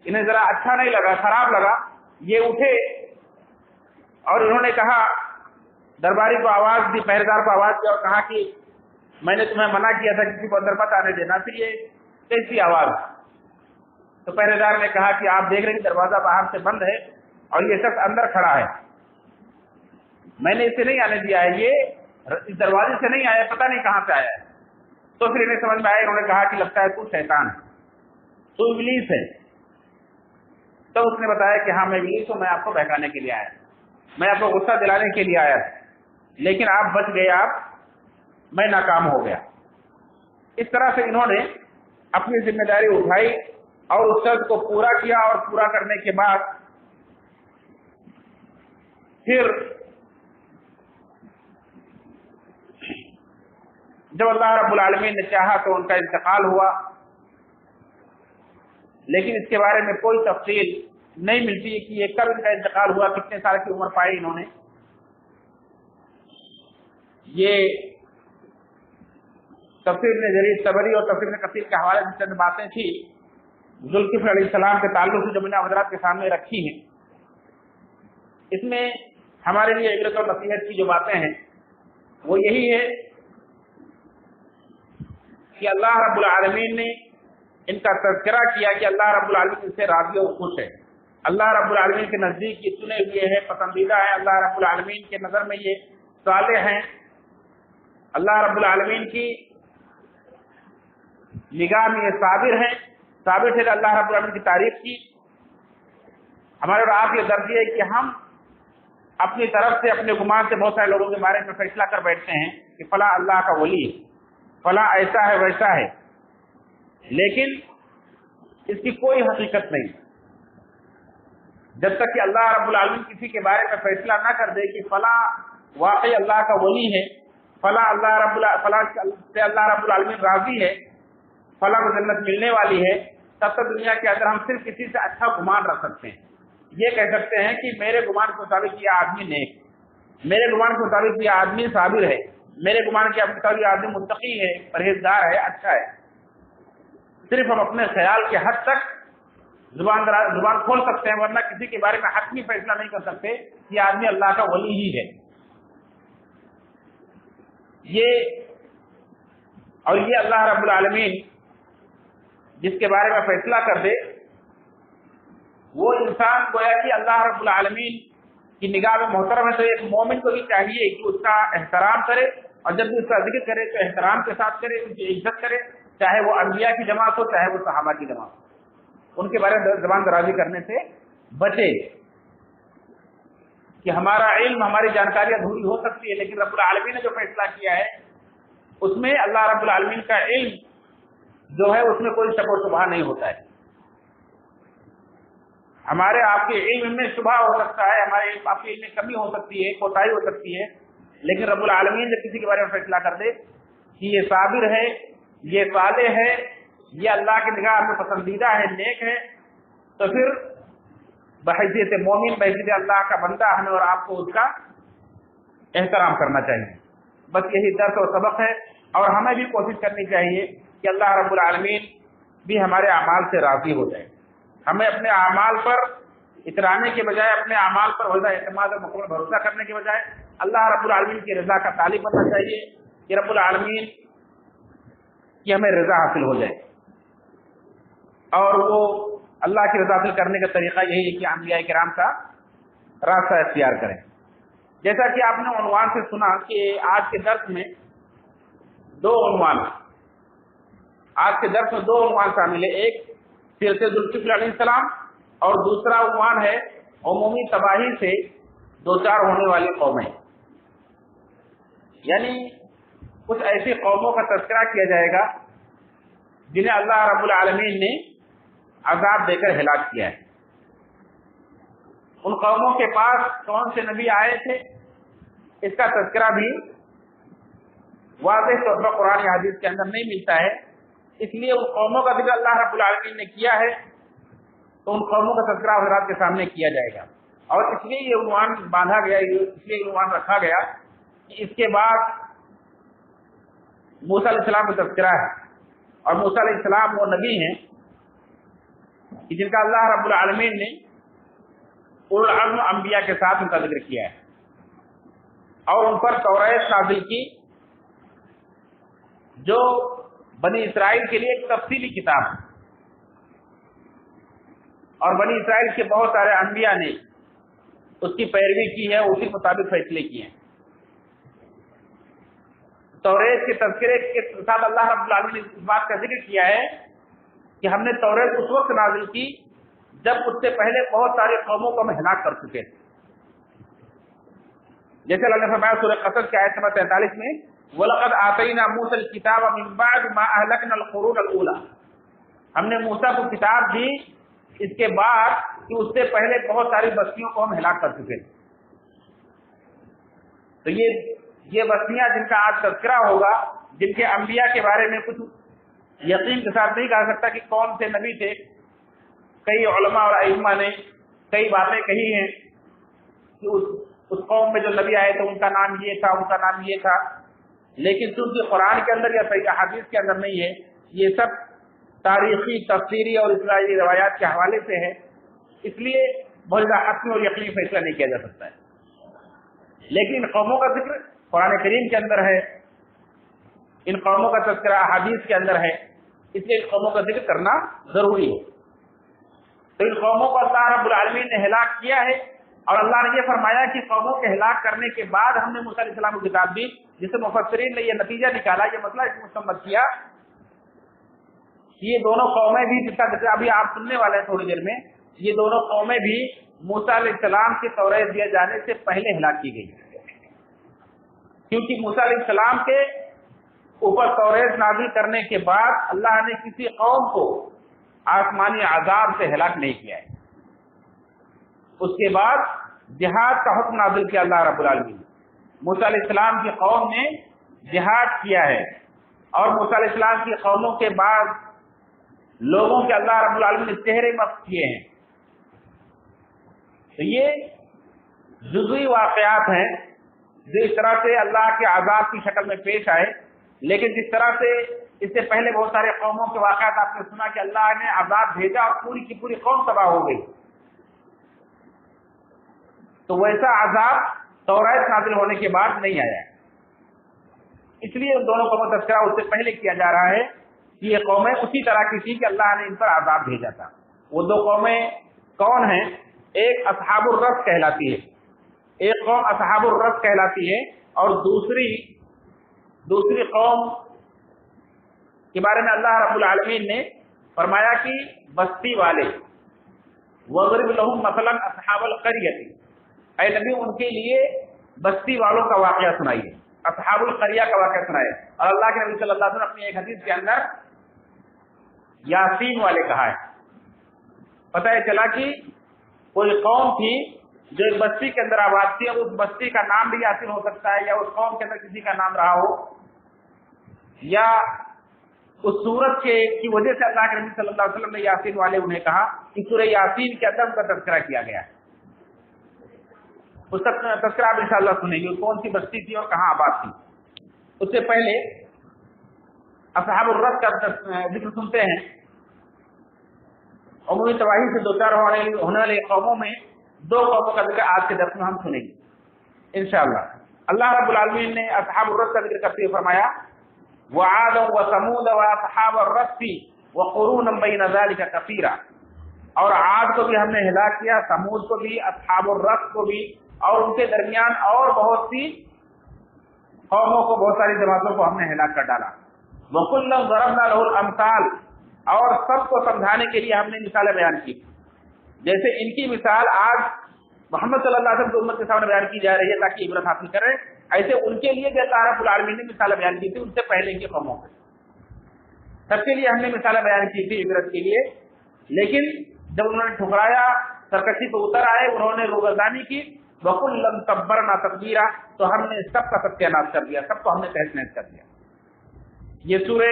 انہیں ذرا اچھا نہیں لگا, خراب لگا. یہ اٹھے اور انہوں نے کہا, درباری کو آواز دی, پہرےدار کو آواز دی اور کہا کہ میں نے تمہیں منع کیا تھا کسی کو اندر مت آنے دینا. پھر یہ کیسی آواز؟ تو پہرےدار نے کہا کہ آپ دیکھ رہے ہیں دروازہ باہر سے بند ہے اور یہ شخص اندر کھڑا ہے, میں نے اسے نہیں آنے دیا ہے, یہ اس دروازے سے نہیں آیا, پتہ نہیں کہاں سے آیا ہے. تو پھر انہیں سمجھ میں آیا, انہوں نے کہا کہ لگتا ہے تو شیطان ہے, تو ابلیس ہے. تو اس نے بتایا کہ ہاں میں ابلیس ہوں, میں آپ کو بہکانے کے لیے آیا, میں آپ کو غصہ دلانے کے لیے آیا, لیکن آپ بچ گئے, میں ناکام ہو گیا. اس طرح سے انہوں نے اپنی ذمہ داری اٹھائی اور اس شرط کو پورا کیا, اور پورا کرنے کے بعد پھر جب اللہ رب العالمین نے چاہا تو ان کا انتقال ہوا. لیکن اس کے بارے میں کوئی تفصیل نہیں ملتی کہ یہ کب ان کا انتقال ہوا, کتنے سال کی عمر پائی انہوں نے. یہ تفسیر ابن جریر طبری اور تفسیر ابن کثیر کے حوالے سے چند باتیں تھی ذوالکفل علیہ السلام کے تعلق سے جو میں نے حضرات کے سامنے رکھی ہیں. اس میں ہمارے لیے عبرت اور نصیحت کی جو باتیں ہیں وہ یہی ہے کہ اللہ رب العالمین نے ان کا تذکرہ کیا کہ اللہ رب العالمین ان سے راضی اور خوش ہے, اللہ رب العالمین کے نزدیک یہ چنے ہوئے ہیں, پسندیدہ ہیں, اللہ رب العالمین کے نظر میں یہ صالح ہیں, اللہ رب العالمین کی نگاہ میں یہ صابر ہیں. ثابت ہے اللہ رب العالمین کی تعریف کی. ہمارے اور آپ یہ درد ہے کہ ہم اپنی طرف سے, اپنے گمان سے بہت سارے لوگوں کے بارے میں فیصلہ کر بیٹھتے ہیں کہ فلاں اللہ کا ولی ہے, فلاں ایسا ہے ویسا ہے, لیکن اس کی کوئی حقیقت نہیں. جب تک کہ اللہ رب العالمین کسی کے بارے میں فیصلہ نہ کر دے کہ فلاں واقعی اللہ کا ولی ہے, فلاں فلاں سے اللہ رب العالمین راضی ہے, فلاں کو جنت ملنے والی ہے, تب تک دنیا کے اندر ہم صرف کسی سے اچھا گمان رکھ سکتے ہیں. یہ کہہ سکتے ہیں کہ میرے گمان کے مطابق یہ آدمی نیک, میرے گمان کے مطابق یہ آدمی صابر ہے, میرے گمان کے مطابق یہ آدمی متقی ہے, پرہیزگار ہے, اچھا ہے. صرف ہم اپنے خیال کے حد تک زبان کھول سکتے ہیں, ورنہ کسی کے بارے میں حتمی فیصلہ نہیں کر سکتے یہ آدمی اللہ کا ولی ہی ہے. یہ اللہ رب العالمین جس کے بارے میں فیصلہ کر دے وہ انسان گویا کہ اللہ رب العالمین کی نگاہ میں محترم ہے. تو ایک مومن کو بھی چاہیے کہ اس کا احترام کرے, اور جب بھی اس کا ذکر کرے تو احترام کے ساتھ کرے, ان کی عزت کرے, چاہے وہ انبیاء کی جماعت ہو چاہے وہ صحابہ کی جماعت ہو. ان کے بارے میں زبان درازی کرنے سے بچے کہ ہمارا علم, ہماری جانکاری ادھوری ہو سکتی ہے, لیکن رب العالمین نے جو فیصلہ کیا ہے اس میں اللہ رب العالمین کا علم جو ہے اس میں کوئی شک و شبہ نہیں ہوتا ہے. ہمارے آپ کے علم میں شبہ ہو سکتا ہے, ہمارے آپ کے علم میں کمی ہو سکتی ہے, کوتاہی ہو سکتی ہے, لیکن رب العالمین جب کسی کے بارے میں فیصلہ کر دے کہ یہ صابر ہے, یہ صالح ہے, یہ اللہ کی نگاہ میں پسندیدہ ہے, نیک ہے, تو پھر بحیثیت مومن, بحیثیت اللہ کا بندہ ہمیں اور آپ کو اس کا احترام کرنا چاہیے. بس یہی درس و سبق ہے, اور ہمیں بھی کوشش کرنی چاہیے کہ اللہ رب العالمین بھی ہمارے اعمال سے راضی ہو جائے. ہمیں اپنے اعمال پر اترانے کے بجائے, اپنے اعمال پر وجہ اعتماد اور مکمل بھروسہ کرنے کے بجائے اللہ رب العالمین کی رضا کا طالب بننا چاہیے کہ رب العالمین کی ہمیں رضا حاصل ہو جائے. اور وہ اللہ کی رضا حاصل کرنے کا طریقہ یہی ہے کہ انبیاء کرام کا راستہ اختیار کریں. جیسا کہ آپ نے عنوان سے سنا کہ آج کے درس میں دو عنوان شامل ہے. ایک سیرت ذوالکفل علیہ السلام, اور دوسرا عنوان ہے عمومی تباہی سے دوچار ہونے والی قومیں. یعنی کچھ ایسی قوموں کا تذکرہ کیا جائے گا جنہیں اللہ رب العالمین نے عذاب دے کر ہلاک کیا ہے۔ ان قوموں کے پاس کون سے نبی آئے تھے اس کا تذکرہ بھی واضح طور پر قرآن حدیث کے اندر نہیں ملتا ہے، اس لیے ان قوموں کا ذکر اللہ رب العالمین نے کیا ہے تو ان قوموں کا تذکرہ حضرات کے سامنے کیا جائے گا، اور اس لیے یہ عنوان باندھا گیا، اس لیے عنوان رکھا گیا کہ اس کے بعد موسیٰ علیہ السلام کا تذکرہ ہے، اور موسیٰ علیہ السلام وہ نبی ہیں کہ جن کا اللہ رب العالمین نے اولو العزم انبیاء کے ساتھ ان کا ذکر کیا ہے، اور ان پر توریت نازل کی جو بنی اسرائیل کے لیے ایک تفصیلی کتاب ہے، اور بنی اسرائیل کے بہت سارے انبیاء نے اس کی پیروی کی ہے، اسی مطابق فیصلے کیے ہیں۔ توریت کے تذکرے کے ساتھ اللہ رب العالمین نے اس بات کا ذکر کیا ہے کہ ہم نے توریت اس وقت نازل کی جب اس سے پہلے بہت ساری قوموں کو ہم ہلاک کر چکے تھے، جیسے اللہ نے فرمایا سورہ قصص کی آیت نمبر 43 میں وَلَقَدْ آتَيْنَا مُوسَى الْكِتَابَ مِن بَعْدِ مَا أَهْلَكْنَا الْقُرُونَ الْأُولَى، ہم نے موسیٰ کو کتاب دی اس کے بعد کہ اس سے پہلے بہت ساری بستیوں کو ہم ہلاک کر چکے تھے۔ تو یہ بستیاں جن کا آج تذکرہ ہوگا، جن کے انبیاء کے بارے میں کچھ یقین کے ساتھ نہیں کہا سکتا کہ کون سے نبی تھے، کئی علماء اور ائمہ نے کئی باتیں کہی ہیں کہ اس قوم میں جو نبی آئے تھے ان کا نام یہ تھا، ان کا نام یہ تھا، لیکن چونکہ قرآن کے اندر یا صحیح حدیث کے اندر نہیں ہے، یہ سب تاریخی، تفسیری اور اسرائیلی روایات کے حوالے سے ہے، اس لیے بہت زیادہ حتمی اور یقینی فیصلہ نہیں کیا جا سکتا ہے۔ لیکن ان قوموں کا ذکر قرآن کریم کے اندر ہے، ان قوموں کا تذکرہ حدیث کے اندر ہے، اس لیے ان قوموں کا ذکر کرنا ضروری ہے۔ تو ان قوموں کو اللہ رب العالمین نے ہلاک کیا ہے، اور اللہ نے یہ فرمایا کہ قوموں کے ہلاک کرنے کے بعد ہم نے موسیٰ علیہ السلام کو کتاب دی، جس سے مفسرین نے یہ نتیجہ نکالا، یہ مسئلہ اس مستمت کیا کہ یہ دونوں قومیں بھی، جس کا ذکر ابھی آپ سننے والے ہیں تھوڑی دیر میں، یہ دونوں قومیں بھی موسیٰ علیہ السلام کی توریت دیے جانے سے پہلے ہلاک کی گئی، کیونکہ موسیٰ علیہ السلام کے اوپر توریت نازل کرنے کے بعد اللہ نے کسی قوم کو آسمانی عذاب سے ہلاک نہیں کیا ہے۔ اس کے بعد جہاد کا حکم نازل کیا اللہ رب العالمین، موسیٰ علیہ السلام کی قوم نے جہاد کیا ہے، اور موسیٰ علیہ السلام کی قوموں کے بعد لوگوں کے اللہ رب العالمین نے چہرے مسخ کیے ہیں۔ تو یہ جزوی واقعات ہیں جو اس طرح سے اللہ کے عذاب کی شکل میں پیش آئے، لیکن جس طرح سے اس سے پہلے بہت سارے قوموں کے واقعات آپ نے سنا کہ اللہ نے عذاب بھیجا اور پوری کی پوری قوم تباہ ہو گئی، تو ویسا عذاب توریت نازل ہونے کے بعد نہیں آیا، اس لیے ان دونوں قوموں کا تذکرہ اس سے پہلے کیا جا رہا ہے کہ یہ قومیں اسی طرح کی تھی کہ اللہ نے ان پر عذاب بھیجا تھا۔ وہ دو قومیں کون ہیں؟ ایک اصحاب الرس کہلاتی ہے، ایک قوم اصحاب الرس کہلاتی ہے، اور دوسری قوم کے بارے میں اللہ رب العالمین نے فرمایا کہ بستی والے، وَضْرِبْ لَهُمْ مَثَلًا أَصْحَابَ الْقَرْيَةِ، اے نبی ان کے لیے بستی والوں کا واقعہ سنائیے، اصحاب القریہ کا واقعہ سنائے۔ اور اللہ کے نبی صلی اللہ علیہ وسلم اپنی ایک حدیث کے اندر یاسین والے کہا ہے۔ پتہ یہ چلا کہ کوئی قوم تھی جو ایک بستی کے اندر آباد تھی، اور اس بستی کا نام بھی یاسین ہو سکتا ہے، یا اس قوم کے اندر کسی کا نام رہا ہو، یا اس سورت کی وجہ سے اللہ کے نبی صلی اللہ علیہ وسلم نے یاسین والے انہیں کہا کہ سورہ یاسین کے اندر ان کا تذکرہ کیا گیا ہے۔ اس کا تذکرہ آپ انشاءاللہ سنیں گے، کون سی بستی تھی اور کہاں آباد تھی۔ اس سے پہلے اصحاب الرس کا ذکر سنتے ہیں۔ عمومی تباہی سے دوچار ہونے والی قوموں میں دو قوموں کا ذکر آج کے درس میں ہم سنیں گے انشاءاللہ۔ اللہ رب العالمین نے اصحاب الرس کا ذکر کرتے ہوئے فرمایا وعاد وثمود واصحاب الرس وقرون بین ذلک کثیرا، اور عاد کو بھی ہم نے ہلاک کیا، ثمود کو بھی، اصحاب الرس کو بھی، اور ان کے درمیان اور بہت سی قوموں کو، بہت ساری جماعتوں کو ہم نے ہلاک کر ڈالا۔ وَكُلًّا ضَرَبْنَا لَهُ الْأَمْثَالَ، اور سب کو سمجھانے کے لیے ہم نے مثالیں بیان کی، جیسے ان کی مثال آج محمد صلی اللہ علیہ وسلم کی امت کے سامنے بیان کی جا رہی ہے تاکہ عبرت حاصل کریں، ایسے ان کے لیے بھی اللہ رب العالمین نے مثالیں بیان کی تھی ان سے پہلے کی قوموں سے۔ سب کے لیے ہم نے مثالیں بیان کی تھی عبرت کے لیے، لیکن جب انہوں نے ٹھکرایا، سرکشی پہ اتر آئے، انہوں نے روگردانی کی، وَكُلًّا تَبَّرْنَا تَتْبِيرًا، تو ہم نے سب کا ستیہ ناش کر دیا، سب کو ہم نے تہس نہس کر دیا۔ یہ سورہ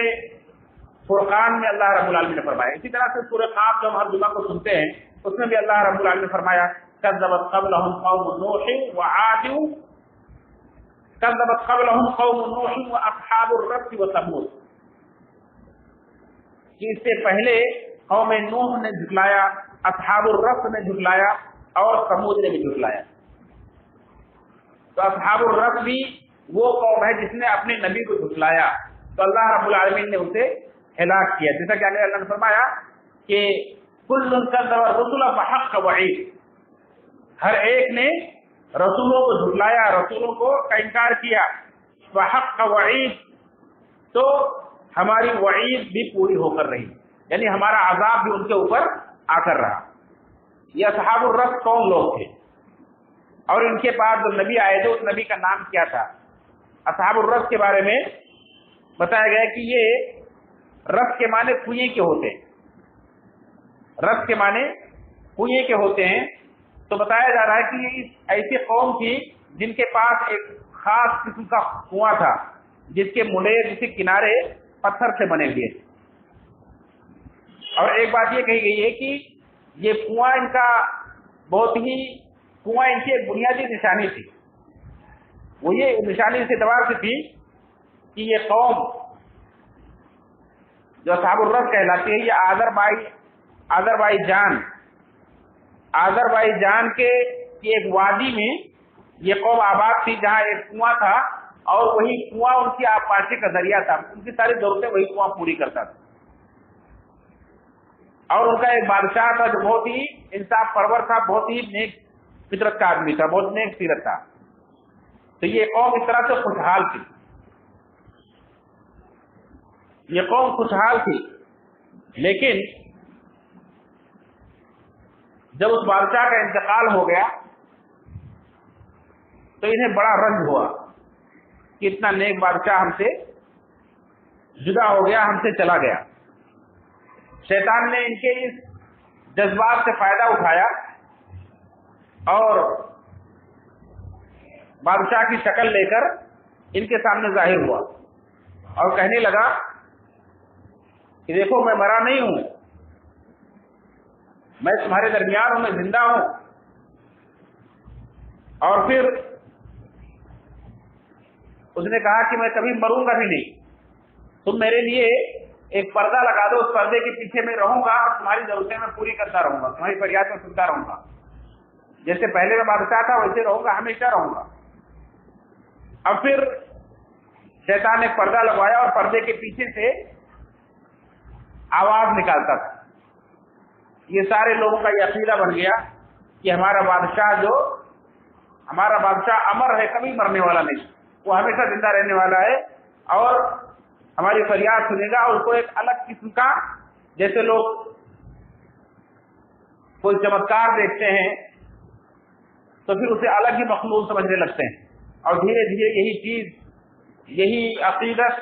فرقان میں اللہ رب العالمین نے فرمایا۔ اسی طرح سے سورہ قاف جو ہم ہر جمعہ کو سنتے ہیں، اس میں بھی اللہ رب العالمین نے فرمایا كذبت قبلهم قوم نوح وعاد كذبت قبلهم قوم نوح واصحاب الرس وثمود، کہ اس سے پہلے قوم نوح نے جھٹلایا، اصحاب الرس نے جھٹلایا اور ثمود نے بھی جھٹلایا۔ تو اصحاب الرس بھی وہ قوم ہے جس نے اپنے نبی کو جھٹلایا، تو اللہ رب العالمین نے اسے ہلاک کیا، جیسا کہ اللہ نے فرمایا کہ کل کذب الرسل فحق وعید، ہر ایک نے رسولوں کو جھٹلایا، رسولوں کو کا انکار کیا، فحق وعید، تو ہماری وعید بھی پوری ہو کر رہی، یعنی ہمارا عذاب بھی ان کے اوپر آ کر رہا۔ یہ اصحاب الرس کون لوگ تھے اور ان کے بعد جو نبی آئے تھے اس نبی کا نام کیا تھا؟ اصحاب الرس کے بارے میں بتایا گیا کہ یہ رس کے معنی کنویں کے ہوتے ہیں، رس کے معنی کنویں کے ہوتے ہیں، تو بتایا جا رہا ہے کہ یہ ایسی قوم تھی جن کے پاس ایک خاص قسم کا کنواں تھا جس کے منڈے، جس کے کنارے پتھر سے بنے ہوئے، اور ایک بات یہ کہی گئی ہے کہ یہ کنواں ان کا بہت ہی، کنواں ان کی ایک بنیادی نشانی تھی، وہ یہ نشانی اس اعتبار سے تھی کہ یہ قوم جو اصحاب الرس کہلاتی ہے، یہ آذربائیجان کے ایک وادی میں یہ قوم آباد تھی جہاں ایک کنواں تھا، اور وہی کنواں ان کی آبپاشی کا ذریعہ تھا، ان کی ساری ضرورتیں وہی کنواں پوری کرتا تھا، اور ان کا ایک بادشاہ تھا جو بہت ہی انصاف پرور تھا، بہت ہی نیک فطرت کا آدمی تھا، بہت نیک سیرت تھا۔ تو یہ قوم اس طرح سے خوشحال تھی، یہ قوم خوشحال تھی، لیکن جب اس بادشاہ کا انتقال ہو گیا تو انہیں بڑا رنج ہوا کہ اتنا نیک بادشاہ ہم سے جدا ہو گیا، ہم سے چلا گیا۔ شیطان نے ان کے اس جذبات سے فائدہ اٹھایا اور بادشاہ کی شکل لے کر ان کے سامنے ظاہر ہوا اور کہنے لگا کہ دیکھو میں مرا نہیں ہوں، میں تمہارے درمیان ہوں، میں زندہ ہوں۔ اور پھر اس نے کہا کہ میں کبھی مروں گا بھی نہیں، تم میرے لیے ایک پردہ لگا دو، اس پردے کے پیچھے میں رہوں گا اور تمہاری ضرورتیں میں پوری کرتا رہوں گا، تمہاری فریاد میں سنتا رہوں گا، جیسے پہلے میں بادشاہ تھا ویسے رہوں گا، ہمیشہ رہوں گا۔ اب پھر شیطان نے پردہ لگوایا اور پردے کے پیچھے سے آواز نکالتا تھا۔ یہ سارے لوگوں کا یہ عقیدہ بن گیا کہ ہمارا بادشاہ امر ہے، کبھی مرنے والا نہیں، وہ ہمیشہ زندہ رہنے والا ہے اور ہماری فریاد سنے گا، اور اس کو ایک الگ قسم کا، جیسے لوگ کوئی چمتکار دیکھتے ہیں تو پھر اسے الگ ہی مخلوق سمجھنے لگتے ہیں، اور دھیرے دھیرے یہی چیز، یہی عقیدت،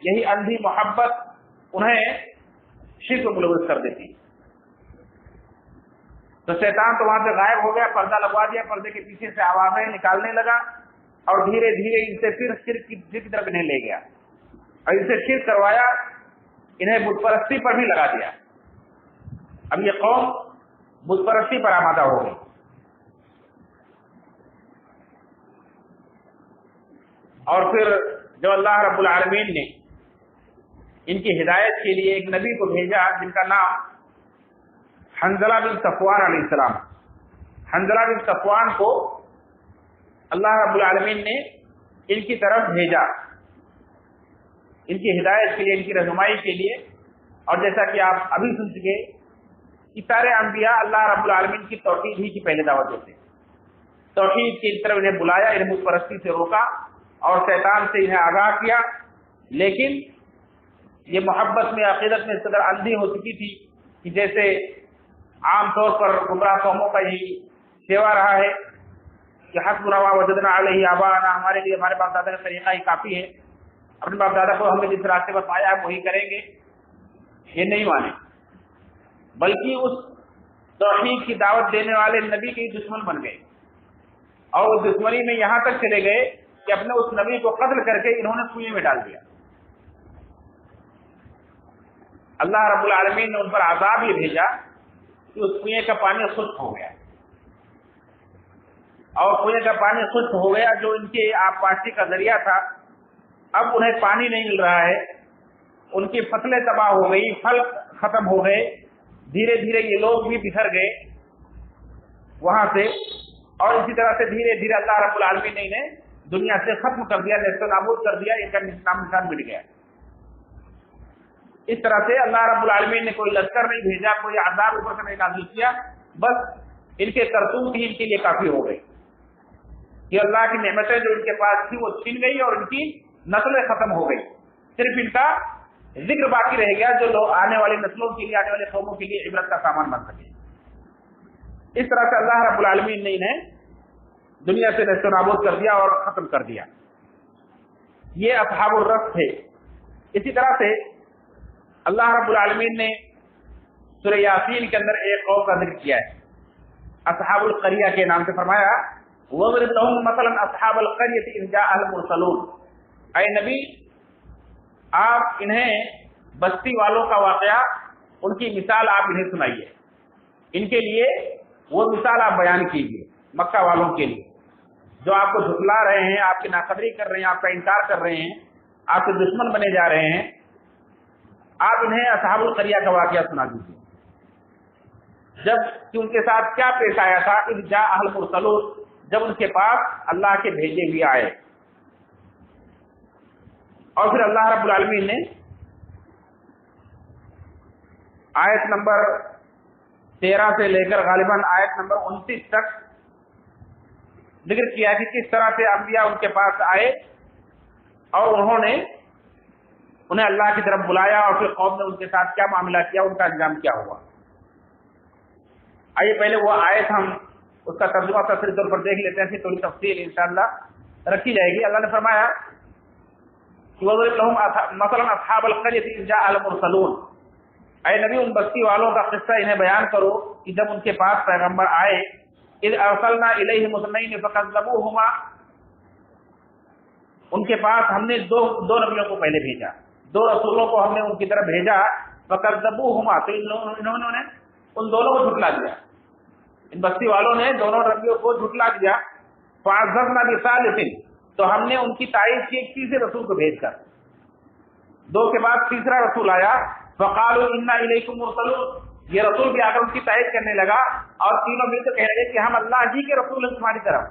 یہی اندھی محبت انہیں شرک میں ملوث کر دیتی۔ تو شیطان تو وہاں سے غائب ہو گیا، پردہ لگوا دیا، پردے کے پیچھے سے آوازیں نکالنے لگا اور دھیرے دھیرے ان سے پھر شرک کی طرف انہیں لے گیا اور ان سے شرک کروایا، انہیں بت پرستی پر بھی لگا دیا۔ اب یہ قوم بت پرستی پر آمادہ ہو گئی۔ اور پھر جو اللہ رب العالمین نے ان کی ہدایت کے لیے ایک نبی کو بھیجا جن کا نام حنظلہ بن صفوان علیہ السلام، حنظلہ بن صفوان کو اللہ رب العالمین نے ان کی طرف بھیجا، ان کی ہدایت کے لیے، ان کی رہنمائی کے لیے۔ اور جیسا کہ آپ ابھی سن چکے کہ سارے انبیاء اللہ رب العالمین کی توحید ہی کی پہلے دعوت دیتے، توحید کی طرف انہیں بلایا، انہیں بت پرستی سے روکا اور شیطان سے انہیں آگاہ کیا، لیکن یہ محبت میں، عقیدت میں اس قدر اندھی ہو چکی تھی کہ جیسے عام طور پر گمراہ قوموں کا یہی سیوا رہا ہے کہ حسبنا ما وجدنا علیہ آباءنا، ہمارے لیے ہمارے باپ دادا کا طریقہ ہی کافی ہے، اپنے باپ دادا کو ہم نے جس راستے پر پایا ہے وہی کریں گے، یہ نہیں مانے، بلکہ اس توحید کی دعوت دینے والے نبی کے دشمن بن گئے، اور اس دشمنی میں یہاں تک چلے گئے کہ اپنے اس نبی کو قتل کر کے انہوں نے کنویں میں ڈال دیا۔ اللہ رب العالمین نے ان پر عذاب یہ بھیجا کہ اس کنویں کا پانی خشک ہو گیا، اور کنویں کا پانی خشک ہو گیا جو ان کے آبپاشی کا ذریعہ تھا، اب انہیں پانی نہیں مل رہا ہے، ان کی فصلیں تباہ ہو گئی، پھل ختم ہو گئے، دھیرے دھیرے یہ لوگ بھی بکھر گئے وہاں سے، اور اسی طرح سے دھیرے دھیرے اللہ رب العالمین نے انہیں دنیا سے ختم کر دیا، نیست و نابود کر دیا، ان کا نام نشان مٹ گیا۔ اس طرح سے اللہ رب العالمین نے کوئی لشکر نہیں بھیجا، کوئی عذاب اوپر سے نہیں نازل کیا، بس ان کے کرتوت ہی ان کے لیے کافی ہو گئی کہ اللہ کی نعمتیں جو ان کے پاس تھی وہ چھن گئی اور ان کی نسلیں ختم ہو گئی، صرف ان کا ذکر باقی رہ گیا جو لوگ آنے والی نسلوں کے لیے، آنے والے قوموں کے لیے عبرت کا سامان بن سکے۔ اس طرح سے اللہ رب العالمین نے انہیں دنیا سے نیست و نابود کر دیا اور ختم کر دیا۔ یہ اصحاب الرس تھے۔ اسی طرح سے اللہ رب العالمین نے سورہ یاسین کے اندر ایک قوم کا ذکر کیا ہے، اصحاب القریہ کے نام سے فرمایا وَاضْرِبْ لَهُم مَثَلًا أَصْحَابَ الْقَرْيَةِ إِذْ جَاءَهَا الْمُرْسَلُونَ۔ اے نبی آپ انہیں بستی والوں کا واقعہ، ان کی مثال آپ انہیں سنائیے، ان کے لیے وہ مثال آپ بیان کیجیے، مکہ والوں کے لیے جو آپ کو جھٹلا رہے ہیں، آپ کی ناقدری کر رہے ہیں، آپ کا انکار کر رہے ہیں، آپ کے دشمن بنے جا رہے ہیں، آپ انہیں اصحاب القریہ کا واقعہ سنا دیجیے، جب کہ ان کے ساتھ کیا پیش آیا تھا، اذ جاء المرسلون، جب ان کے پاس اللہ کے بھیجے ہوئے آئے۔ اور پھر اللہ رب العالمین نے آیت نمبر 13 سے لے کر غالباً آیت نمبر 29 تک ذکر کیا کہ کس طرح سے انبیاء ان کے پاس آئے اور انہوں نے انہیں اللہ کی طرف بلایا، اور پھر قوم نے ان کے ساتھ کیا معاملہ کیا، ان کا انجام کیا ہوا۔ آئیے پہلے وہ آیت ہم اس کا ترجمہ تفصیلی طور پر دیکھ لیتے ہیں، پھر تھوڑی تفصیل انشاءاللہ رکھی جائے گی۔ اللہ نے فرمایا کہ وَاضْرِبْ لَهُم مَثَلًا أَصْحَابَ الْقَرْيَةِ إِذْ جَاءَهَا الْمُرْسَلُونَ۔ اے نبی ان بستی والوں کا قصہ انہیں بیان کرو کہ جب ان کے پاس پیغمبر آئے، اذ ارسلنا الیہم اثنین فکذبوہما، ان کے پاس ہم نے دو نبیوں کو پہلے بھیجا، دو رسولوں کو ہم نے ان کی طرف بھیجا، فکذبوہما، تو انہوں نے ان دونوں کو جھٹلا دیا، ان بستی والوں نے دونوں نبیوں کو جھٹلا دیا۔ فعززنا بثالث، تو ہم نے ان کی تائید کی ایک تیسرے رسول کو بھیج کر، دو کے بعد تیسرا رسول آیا، فقالوا انا الیکم مرسلون، یہ رسول بھی آ کر ان کی تائید کرنے لگا، اور تینوں مل کر کہنے لگے کہ ہم اللہ ہی کے رسول ہیں تمہاری طرف،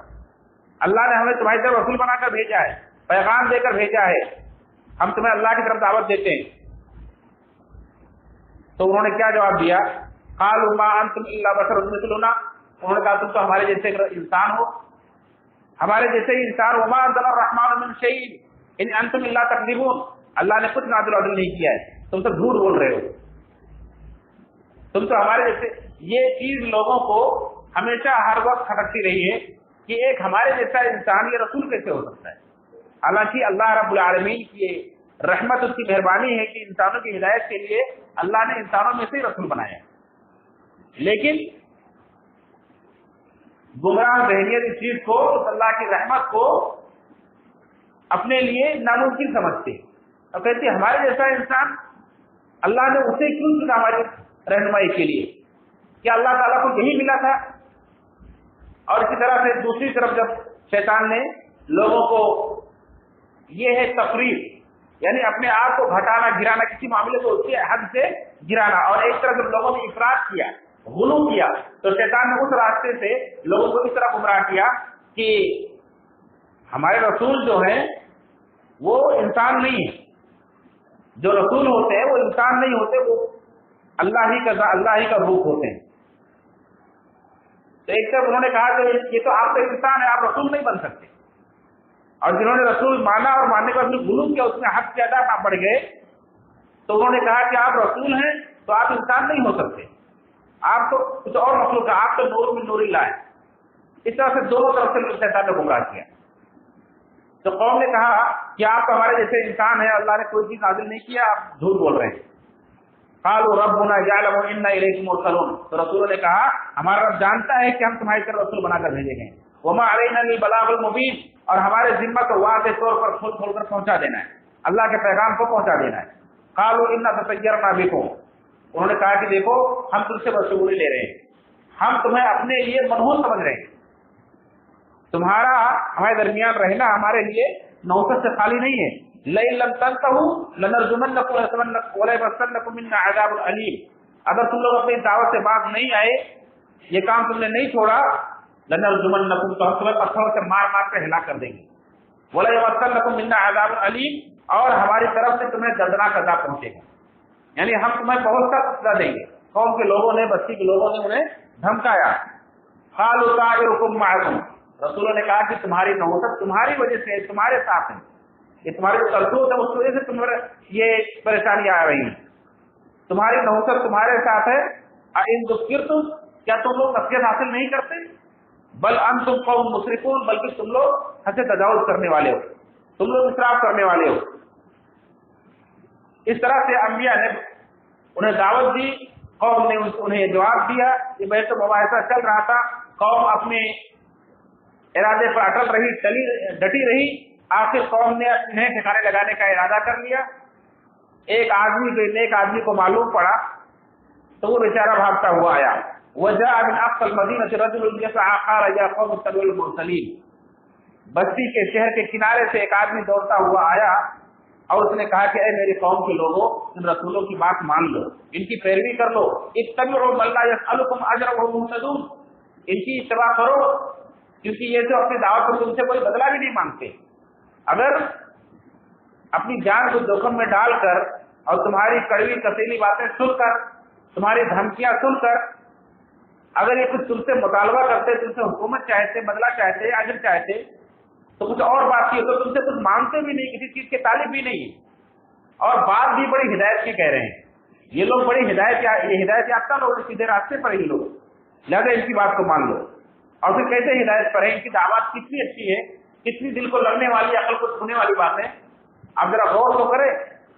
اللہ نے ہمیں تمہاری طرف رسول بنا کر بھیجا ہے، پیغام دے کر بھیجا ہے، ہم تمہیں اللہ کی طرف دعوت دیتے ہیں۔ تو انہوں نے کیا جواب دیا؟ قالوا ما انتم الا بشر مثلنا، انہوں نے کہا تم تو ہمارے جیسے انسان ہو، ہمارے جیسے انسان، وما انزل الرحمن من شیء ان انتم الا تکذبون، اللہ نے کچھ نازل وازل نہیں کیا ہے، تم تو جھوٹ بول رہے ہو، تم تو ہمارے جیسے۔ یہ چیز لوگوں کو ہمیشہ ہر وقت کھٹکتی رہی ہے کہ ایک ہمارے جیسا انسان یہ رسول کیسے ہو سکتا ہے، حالانکہ اللہ رب العالمین کی رحمت، اس کی مہربانی ہے کہ انسانوں کی ہدایت کے لیے اللہ نے انسانوں میں سے رسول بنایا، لیکن گمراہ ذہنیت اس چیز کو، اس اللہ کی رحمت کو اپنے لیے ناممکن سمجھتے اور کہتے ہمارے جیسا انسان، اللہ نے اسے کیوں چنا ہماری رہنمائی کے لیے؟ کیا اللہ تعالیٰ کو یہی ملا تھا؟ اور اسی طرح سے دوسری طرف جب شیطان نے لوگوں کو، یہ ہے تفریق، یعنی اپنے آپ کو گھٹانا گرانا، کسی معاملے کو اس کی حد سے گرانا، اور ایک طرف جب لوگوں نے افراط کیا، غلو کیا، تو شیطان نے اس راستے سے لوگوں کو اس طرح گمراہ کیا کہ ہمارے رسول جو ہیں وہ انسان نہیں ہے، جو رسول ہوتے ہیں وہ انسان نہیں ہوتے، وہ اللہ ہی کا روح ہوتے ہیں۔ تو ایک طرف انہوں نے کہا کہ یہ تو آپ کا انسان ہے، آپ رسول نہیں بن سکتے، اور جنہوں نے رسول مانا اور ماننے کے بعد غلو کیا، اس میں حد سے زیادہ بڑھ گئے، تو انہوں نے کہا کہ آپ رسول ہیں تو آپ انسان نہیں ہو سکتے، آپ تو کچھ اور مخلوق ہے، آپ تو نور میں نور اللہ ہے۔ اس طرح سے دونوں طرف سے شیطان نے گمراہ کیا۔ تو قوم نے کہا کہ آپ ہمارے جیسے انسان ہیں، اللہ نے کوئی چیز نازل نہیں کیا، آپ جھوٹ بول رہے ہیں۔ قالوا ربنا يعلم انا الیکم مرسلون، تو رسولوں نے کہا ہمارا رب جانتا ہے کہ ہم تمہاری طرف رسول بنا کر بھیجے گئے، وما علینا البلاغ المبین، اور ہمارے ذمہ تو واضح طور پر کھول کھول کر پہنچا دینا ہے، اللہ کے پیغام کو پہنچا دینا ہے۔ قالوا انا تطیرنا بکم، انہوں نے کہا کہ دیکھو ہم تم سے بدشگونی لے رہے ہیں، ہم تمہیں اپنے لیے منحوس سمجھ رہے ہیں، تمہارا ہمارے درمیان رہنا ہمارے لیے نوست سے خالی نہیں ہے۔ لئن لم تنتهوا لنرجمنكم وليمسنكم منا عذاب الیم، اگر تم لوگ اپنی دعوت سے باز نہیں آئے، یہ کام تم نے نہیں چھوڑا، لنرجمنكم، تو ہم تمہیں پتھروں سے مار مار کر ہلاک کر دیں گے، وليمسنكم منا عذاب الیم، اور ہماری طرف سے تمہیں دردناک عذاب پہنچے گا، یعنی ہم تمہیں بہت سخت سزا دیں گے۔ قوم کے لوگوں نے، بستی کے لوگوں نے انہیں دھمکایا۔ قالوا طائركم معكم، رسولوں نے کہا کہ تمہاری نحوست تمہاری وجہ سے تمہارے ساتھ ہے، یہ تمہاری جو کرتوت ہے اس کی وجہ سے تمہیں یہ پریشانیاں آ رہی ہیں، تمہاری نحوست تمہارے ساتھ ہے۔ ان ذکرتم، کیا تم لوگ نصیحت حاصل نہیں کرتے؟ بل انتم قوم مسرفون، بلکہ تم لوگ حد سے تجاوز کرنے والے ہو، تم لوگ اسراف کرنے والے ہو۔ اس طرح سے انبیاء نے انہیں دعوت دی، قوم نے انہیں جواب دیا، یہ بحث و مباحثہ چل رہا تھا، قوم اپنے ارادے پر اٹل رہی، ڈٹی رہی، آخر قوم نے انہیں ٹھکانے لگانے کا ارادہ کر لیا۔ ایک آدمی کو معلوم پڑا تو وہ بیچارہ بھاگتا ہوا آیا، وجاء من اقصى المدينة رجل يسعى قال يا قوم اتبعوا المرسلين، بستی کے شہر کے کنارے سے ایک آدمی دوڑتا ہوا آیا اور اس نے کہا کہ اے میری قوم کے لوگوں، ان رسولوں کی بات مان لو، ان کی پیروی کر لو، اتبعوا من لا يسألكم اجرا وهم مهتدون، ان کی اتباع کرو کیونکہ یہ تو اپنی دعوت پر تم سے کوئی بدلہ بھی نہیں مانگتے۔ اگر اپنی جان کو جوخم میں ڈال کر اور تمہاری کڑوی کسیلی باتیں سن کر، تمہاری دھمکیاں سن کر، اگر یہ کچھ تم سے مطالبہ کرتے، تم سے حکومت چاہتے، بدلہ چاہتے، اجر چاہتے، تو کچھ اور بات کی، تو تم سے کچھ مانگتے بھی نہیں، کسی چیز کے طالب بھی نہیں، اور بات بھی بڑی ہدایت کی کہہ رہے ہیں۔ یہ لوگ بڑی ہدایت یافتہ لوگ، سیدھے راستے پر ہی لوگ، لہٰذا ان کی بات کو مان لو۔ اور پھر کیسے ہدایت پر ہے، ان کی دعوت کتنی اچھی ہے، کتنی دل کو لگنے والی، عقل کو چھونے والی بات ہے، آپ ذرا غور تو کرے۔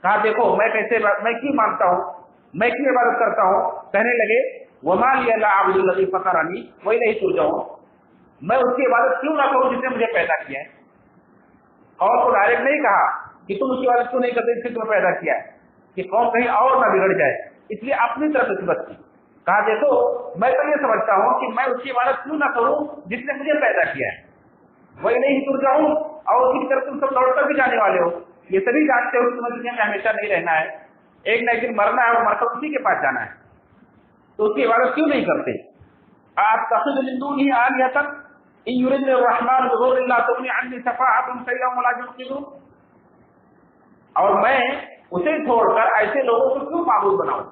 کہا دیکھو میں کیوں مانتا ہوں، میں کیوں عبادت کرتا ہوں؟ کہنے لگے وما لی لا اعبد الذی فطرنی والیہ ترجعون، میں اس کی عبادت کیوں نہ کروں جس نے مجھے پیدا کیا ہے۔ قوم کو ڈائریکٹ نہیں کہا کہ تم اس کی عبادت کیوں نہیں کرتے جس نے تمہیں پیدا کیا ہے، کہ قوم کہیں اور نہ بگڑ جائے، اس لیے اپنی طرف نسبت کی۔ کہا دیکھو میں تو یہ سمجھتا ہوں کہ میں اس کی عبادت کیوں نہ کروں جس نے مجھے پیدا کیا ہے، والیہ ترجعون، اور اسی کی طرف تم سب لوٹ کر بھی جانے والے ہو۔ یہ سبھی جانتے ہو کہ تمہیں دنیا میں ہمیشہ نہیں رہنا ہے، ایک نہ ایک دن مرنا ہے، اور مر کر اسی کے پاس جانا ہے، تو اس کی عبادت کیوں نہیں کرتے؟ اتخذ من دونه آلهة ان يردني الرحمن بضر لا تغني عني شفاعتهم شيئا ولا ينقذون، اور میں اسے چھوڑ کر ایسے لوگوں کو کیوں معبود بناؤں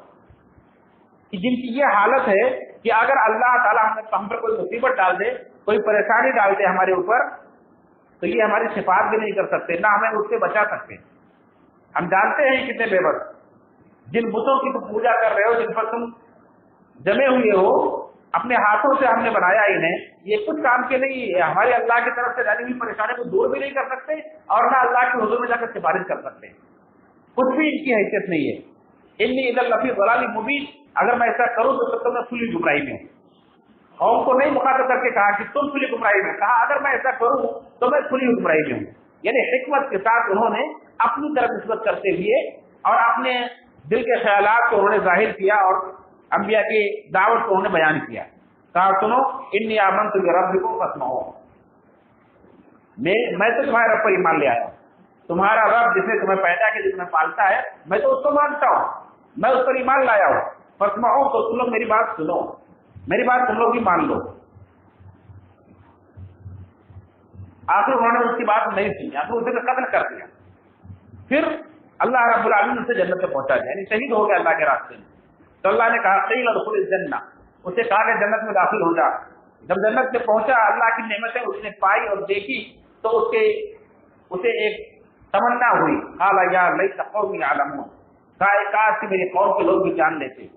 کہ جن کی یہ حالت ہے کہ اگر اللہ تعالیٰ ہم پر کوئی مصیبت ڈال دے، کوئی پریشانی ڈال دے ہمارے اوپر، تو یہ ہماری شفاعت بھی نہیں کر سکتے، نہ ہمیں اس سے بچا سکتے۔ ہم جانتے ہیں کتنے بے بس، جن بتوں کی تم پوجا کر رہے ہو، جن پر تم جمے ہوئے ہو، اپنے ہاتھوں سے ہم نے بنایا انہیں، یہ کچھ کام کے نہیں، ہمارے اللہ کی طرف سے ڈالی ہوئی پریشانی کو دور بھی نہیں کر سکتے، اور نہ اللہ کے حضور میں جا کر سفارش کر سکتے، کچھ بھی ان کی حیثیت نہیں ہے۔ انی اذا لفی ضلال مبین، اگر میں ایسا کروں تو میں کھلی گمراہی میں ہوں۔ قوم کو نہیں مخاطب کر کے کہا کہ تم کھلی گمراہی میں، کہا اگر میں ایسا کروں تو میں کھلی گمراہی میں ہوں، یعنی حکمت کے ساتھ انہوں نے اپنی طرف نسبت کرتے ہوئے اور اپنے دل کے خیالات کو انہوں نے ظاہر کیا، اور انبیاء کی دعوت کو انہوں نے بیان کیا۔ کہا سنو انی آمنت بربکم فاسمعون، میں تو تمہارے رب پر ایمان لے آیا ہوں، تمہارا رب جس نے تمہیں پیدا کیا، جس تمہیں پالتا ہے، میں تو اس کو مانتا ہوں، میں اس پر ایمان لایا ہوں، فاسمعون، تو تم لوگ میری بات سنو، میری بات تم لوگ بھی مان لو۔ آخر انہوں نے اس کی بات نہیں سنی، آخر اسے قتل کر دیا، پھر اللہ رب العالمین اسے جنت میں پہنچا دیا، یعنی شہید ہو گیا اللہ کے راستے میں۔ تو اللہ نے کہا قیل ادخل الجنہ، اسے کہا کہ جنت میں داخل ہو جا۔ جب جنت میں پہنچا، اللہ کی نعمتیں اس نے پائی اور دیکھی، تو اسے ایک تمنا ہوئی، قال یا لیت قومی یعلمون، کہا کاش کہ میری قوم کے لوگ بھی جان لیتے،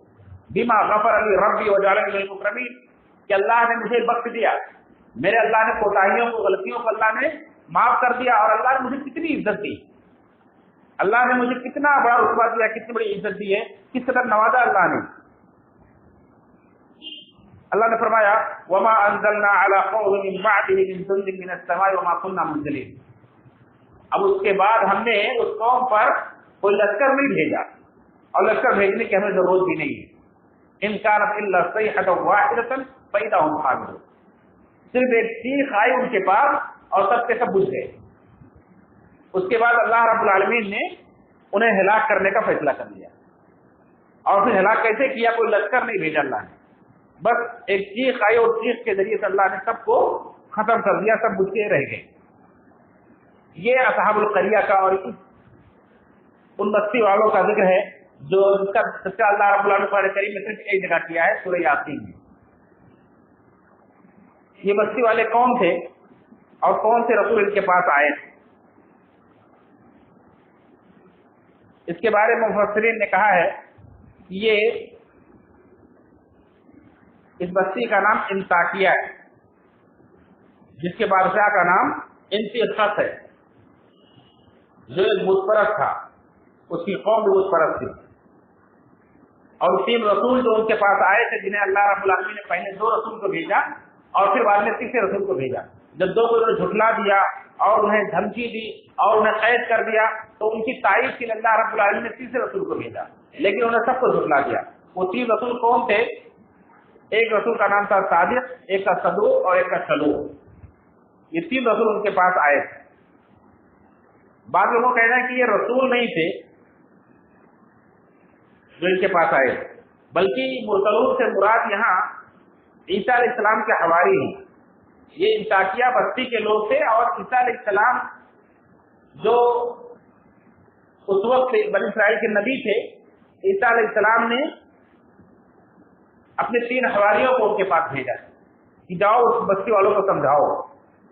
بما غفر علی ربی وجعلنی من المکرمین، کہ اللہ نے مجھے بخش دیا، میرے اللہ نے کوتاہیوں کو، غلطیوں کو اللہ نے معاف کر دیا، اور اللہ نے مجھے کتنی عزت دی۔ اللہ نے مجھے کتنا بڑا رتبہ دیا، کتنی بڑی عزت دی ہے، کس قدر نوازا اللہ نے۔ اللہ نے فرمایا وما انزلنا على قوم من بعده من جند من السماء وما كنا منزلين۔ اب اس کے بعد ہم نے اس قوم پر کوئی لشکر نہیں بھیجا، اور لشکر بھیجنے کی ہمیں ضرورت بھی نہیں ہے۔ ان كانت الا صيحة واحدة فإذا هم خامدون، صرف ایک چیخ آئی ان کے پاس اور سب کے سب بجھ گئے۔ اس کے بعد اللہ رب العالمین نے انہیں ہلاک کرنے کا فیصلہ کر لیا، اور پھر ہلاک کیسے کیا؟ کوئی لشکر نہیں بھیجا اللہ نے، بس ایک چیخ آئی اور چیخ کے ذریعے سے اللہ نے سب کو ختم کر دیا، سب بجھ کے رہ گئے۔ یہ اصحاب القریہ کا اور ان بستی والوں کا ذکر ہے جو اس کا سچا اللہ رب العالمین قرآن کریم میں صرف ایک جگہ کیا ہے، سورہ یاسین میں۔ یہ بستی والے کون تھے اور کون سے رسول ان کے پاس آئے تھے؟ اس کے بارے میں مفسرین نے کہا ہے کہ یہ اس بستی کا نام انطاکیہ ہے، جس کے بادشاہ کا نام انطاخیہ ہے، جو ایک بت پرست تھا، اس کی قوم بھی بت پرست تھی۔ اور 3 رسول جو ان کے پاس آئے تھے، جنہیں اللہ رب العالمین نے پہلے 2 رسول کو بھیجا اور پھر بعد میں 3 رسول کو بھیجا۔ جب 2 کو انہوں نے جھٹلا دیا اور انہیں دھمکی دی اور انہیں قید کر دیا، تو ان کی تائید کے لیے اللہ رب العالمین نے 3 رسول کو بھیجا، لیکن انہوں نے سب کو جھٹلا دیا۔ وہ 3 رسول کون تھے؟ ایک رسول کا نام تھا صادق، ایک کا صدوق اور ایک کا صلوح۔ یہ 3 رسول ان کے پاس آئے تھے۔ بعض لوگوں کا کہنا ہے کہ یہ رسول نہیں تھے جو ان کے پاس آئے، بلکہ مرسلون سے مراد یہاں عیسیٰ علیہ السلام کے حواری ہیں۔ یہ انطاکیہ بستی کے لوگ تھے، اور عیسیٰ علیہ السلام جو اس وقت بنی اسرائیل کے نبی تھے، عیسیٰ علیہ السلام نے اپنے 3 حواریوں کو ان کے پاس بھیجا کہ جاؤ اس بستی والوں کو سمجھاؤ،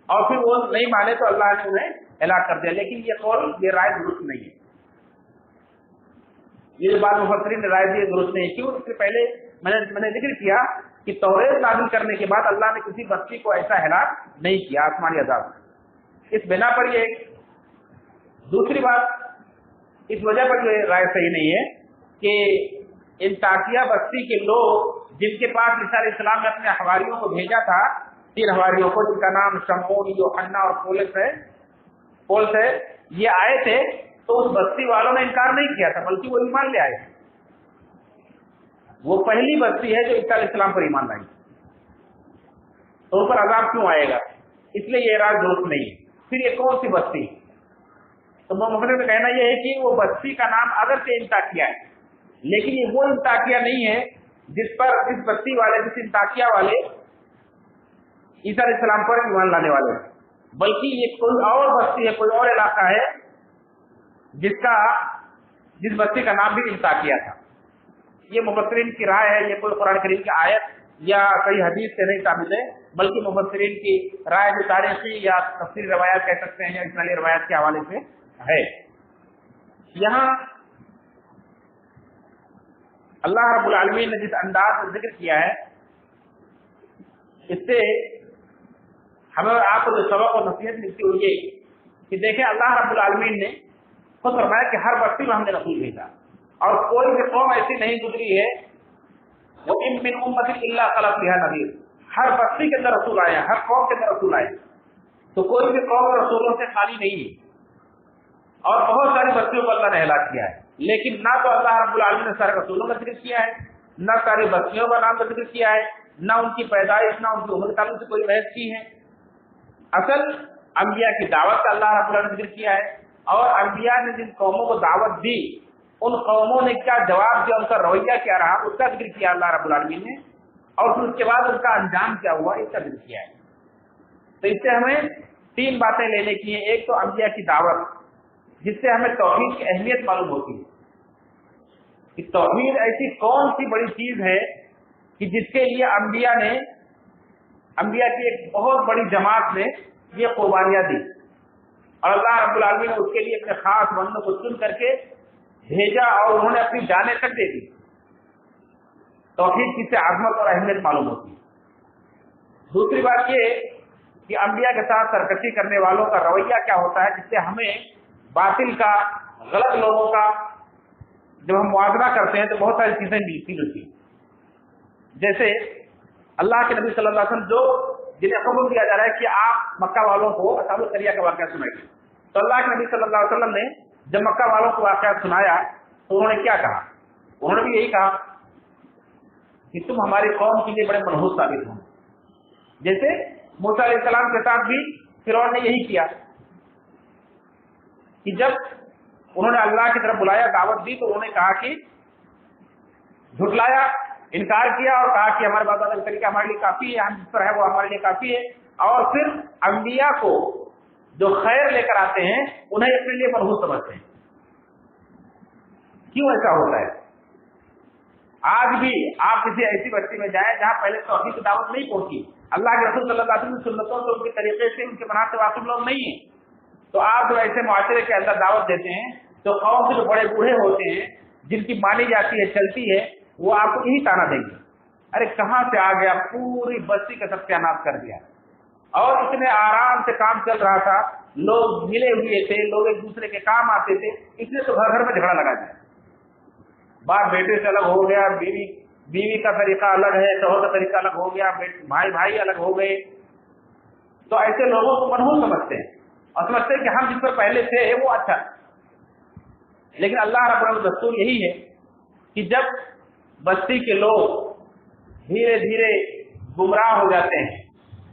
اور پھر وہ نہیں مانے تو اللہ نے انہیں ہلاک کر دیا۔ لیکن یہ قول، یہ رائے درست نہیں ہے۔ یہ جو بات مفسرین نے رائے دی درست نہیں ہے۔ کیوں؟ اس سے پہلے میں نے ذکر کیا کہ توریت نازل کرنے کے بعد اللہ نے کسی بستی کو ایسا ہلاک نہیں کیا آسمانی عذاب سے۔ اس بنا پر یہ دوسری بات، اس وجہ پر یہ رائے صحیح نہیں ہے کہ انطاکیہ بستی کے لوگ جن کے پاس عیسیٰ علیہ السلام نے اپنے حواریوں کو بھیجا تھا، 3 حواریوں کو، جن کا نام شمعون، یوحنا اور پولس ہے، یہ آئے تھے تو اس بستی والوں نے انکار نہیں کیا تھا، بلکہ وہ ایمان لے آئے۔ وہ پہلی بستی ہے جو عیسیٰ علیہ السلام پر ایمان لائی، تو ان پر عذاب کیوں آئے گا؟ اس لیے یہ راز درست نہیں ہے۔ پھر یہ کون سی بستی؟ تو مفسرین کا کہنا یہ ہے کہ وہ بستی کا نام اگرچہ انطاکیہ ہے، لیکن یہ وہ انطاکیہ نہیں ہے جس بستی والے، جس انطاکیہ والے عیسیٰ علیہ السلام پر ایمان لانے والے ہیں، بلکہ یہ کوئی اور بستی ہے، کوئی اور علاقہ ہے جس بستی کا نام بھی انطاکیہ تھا۔ یہ مفسرین کی رائے ہے، یہ کوئی قرآن کریم کی آیت یا کئی حدیث سے نہیں ثابت ہے، بلکہ مفسرین کی رائے جو تاریخی یا تفسیری روایات کہہ سکتے ہیں یا اسماعیلی روایات کے حوالے سے ہے۔ یہاں اللہ رب العالمین نے جس انداز سے ذکر کیا ہے، اس سے ہمیں اور آپ کو جو سبق اور نصیحت ملتی ہوئی ہے کہ دیکھیں اللہ رب العالمین نے خود فرمایا کہ ہر بستی میں ہم نے رسول بھیجا، اور کوئی بھی قوم ایسی نہیں گزری ہے وَإِن مِّنْ أُمَّةٍ إِلَّا خَلَتْ فِيهَا نَذِيرٌ، ہر بستی کے اندر رسول آئے، ہر قوم کے اندر رسول آئے، تو کوئی بھی قوم رسولوں سے خالی نہیں ہے، اور بہت ساری بستیوں کو اللہ نے ہلاک کیا ہے، لیکن نہ تو اللہ رب العالمین نے سارے رسولوں کا ذکر کیا ہے، نہ ساری بستیوں کا نام کا ذکر کیا ہے، نہ ان کی پیدائش، نہ ان کی عمر کے تعلق سے کوئی بحث کی ہے۔ اصل انبیاء کی دعوت کا اللہ رب العالمین نے ذکر کیا ہے، اور انبیاء نے جن قوموں کو دعوت دی ان قوموں نے کیا جواب دیا، ان کا رویہ کیا رہا، اس کا ذکر کیا اللہ رب العالمین نے، اور پھر اس کے بعد ان کا انجام کیا ہوا اس کا ذکر کیا ہے۔ تو اس سے ہمیں 3 باتیں لینے کی ہیں۔ ایک تو انبیاء کی دعوت، جس سے ہمیں توحید کی اہمیت معلوم ہوتی ہے کہ توحید ایسی کون سی بڑی چیز ہے کہ جس کے لیے انبیاء کی ایک بہت بڑی جماعت نے یہ قربانیاں دی، اور اللہ رب العالمین نے اس کے لیے اپنے خاص بندوں کو چن کر کے بھیجا، اور انہوں نے اپنی جانیں تک دے دی۔ توحید کی سے عظمت اور اہمیت معلوم ہوتی ہے۔ دوسری بات یہ کہ انبیاء کے ساتھ سرکشی کرنے والوں کا رویہ کیا ہوتا ہے، جس سے ہمیں باطل کا غلط لوگوں کا جب ہم موازنہ کرتے ہیں تو بہت ساری چیزیں ملتی جلتی ہیں. جیسے اللہ کے نبی صلی اللہ علیہ وسلم جو جنہیں حکم دیا جا رہا ہے کہ آپ مکہ والوں کو اصحاب القریہ کا واقعہ سنائیے، تو اللہ کے نبی صلی اللہ علیہ وسلم نے جب مکہ والوں کو واقعہ سنایا تو انہوں نے کیا کہا؟ انہوں نے بھی یہی کہا کہ تم ہماری قوم کے لیے بڑے منحوس ثابت ہوں. جیسے موسیٰ علیہ السلام کے ساتھ بھی فرعون نے یہی کیا کہ جب انہوں نے اللہ کی طرف بلایا، دعوت دی، تو انہوں نے کہا کہ جھٹلایا، انکار کیا اور کہا کہ ہمارے بات کا طریقہ ہمارے لیے کافی ہے، ہم جس پر ہے وہ ہمارے لیے کافی ہے. اور پھر انبیاء کو جو خیر لے کر آتے ہیں انہیں اپنے لیے منحوس سمجھتے ہیں. کیوں ایسا ہوتا ہے؟ آج بھی آپ کسی ایسی بستی میں جائیں جہاں پہلے توحید کی دعوت نہیں پہنچی، اللہ کے رسول صلی اللہ علیہ وسلم کی سنتوں سے، ان کے طریقے سے، ان کے منہج سے واقف لوگ نہیں ہیں، تو آپ جو ایسے معاشرے کے اندر دعوت دیتے ہیں تو قوم کے جو بڑے بوڑھے ہوتے ہیں جن کی مانی جاتی ہے، چلتی ہے، وہ آپ کو یہی تانا دیں گے، ارے کہاں سے آ گیا، پوری بستی کا ستیاناش کر دیا، اور اتنے آرام سے کام چل رہا تھا، لوگ ملے ہوئے تھے، لوگ ایک دوسرے کے کام آتے تھے، اس لیے تو گھر گھر میں جھگڑا لگا دیا. باپ بیٹے سے الگ ہو گیا، بیوی کا طریقہ الگ ہے، شوہر کا طریقہ الگ ہو گیا، بھائی الگ ہو گئے. تو ایسے لوگوں کو منحوس سمجھتے ہیں اور سمجھتے ہیں کہ ہم جس پر پہلے تھے وہ اچھا. لیکن اللہ رب العالمین کا دستور یہی ہے کہ جب بستی کے لوگ دھیرے دھیرے گمراہ ہو جاتے ہیں،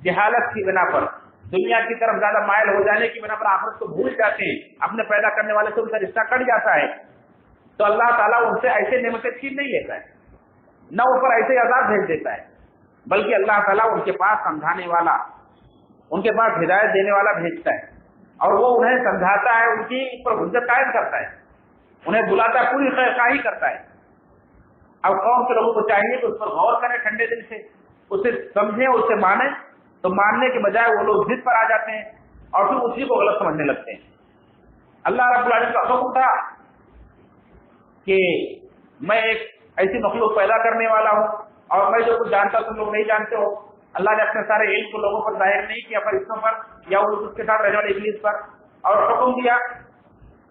جہالت کی بنا پر، دنیا کی طرف زیادہ مائل ہو جانے کی بنا پر آخرت کو بھول جاتے ہیں، اپنے پیدا کرنے والے سے ان کا رشتہ کٹ جاتا ہے، تو اللہ تعالیٰ ان سے ایسے نعمتیں چھین نہیں لیتا ہے، نہ اوپر ایسے عذاب بھیج دیتا ہے، بلکہ اللہ تعالیٰ ان کے پاس سمجھانے والا، ان کے پاس ہدایت دینے والا بھیجتا ہے، اور وہ انہیں سمجھاتا ہے، ان کی پر حجت قائم کرتا ہے، انہیں بلاتا ہے، پوری خیر خواہی کرتا ہے. اب قوم کے لوگوں کو چاہیے کہ اس پر غور کریں ٹھنڈے دل سے، اسے سمجھیں، اسے مانیں. تو ماننے کے بجائے وہ لوگ ضد پر آ جاتے ہیں اور پھر اسی کو غلط سمجھنے لگتے ہیں. اللہ رب العالمین کا حکم تھا کہ میں ایک ایسی مخلوق پیدا کرنے والا ہوں اور میں جو کچھ جانتا تم لوگ نہیں جانتے ہو. اللہ نے اپنے سارے علم کو لوگوں پر ظاہر نہیں کیا، فرشتوں پر یا اس کے ساتھ رہنے والے ابلیس پر، اور حکم دیا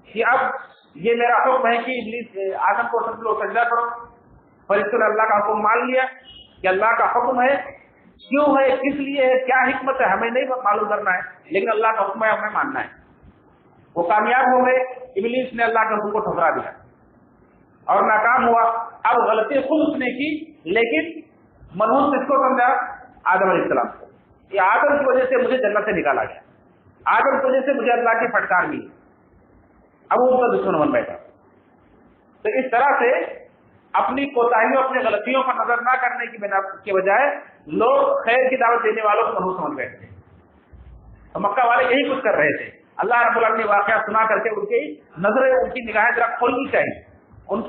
کہ اب یہ میرا حکم ہے کہ ابلیس آدم کو سب لوگ سجدہ کرو. فرشتوں نے اللہ کا حکم مان لیا کہ اللہ کا حکم ہے، کیوں ہے، کس لیے ہے، کیا حکمت ہے، ہمیں نہیں معلوم کرنا ہے، لیکن اللہ کا حکم ہے، ہمیں ماننا ہے. وہ کامیاب ہو گئے، ابلیس نے اللہ کے حکم کو ٹھکرا دیا اور ناکام ہوا. اب غلطی خود اس نے کی، لیکن منحوس کس کو سمجھا؟ آدم علیہ السلام کو. یہ آدم کی وجہ سے مجھے جنت سے نکالا گیا، آدم کی وجہ سے مجھے اللہ کی پھٹکار ملی، اب وہ ان کا دشمن بن بیٹھا. تو اس طرح سے اپنی کوتاہیوں، اپنی غلطیوں پر نظر نہ کرنے کی بنا کے بجائے لوگ خیر کی دعوت دینے والوں کو منحوس سمجھ بیٹھتے ہیں. تو مکہ والے یہی کچھ کر رہے تھے. اللہ رب العالمین نے واقعہ سنا کر کے ان کی نظریں، ان کی نگاہیں ذرا کھولنی چاہیے. ان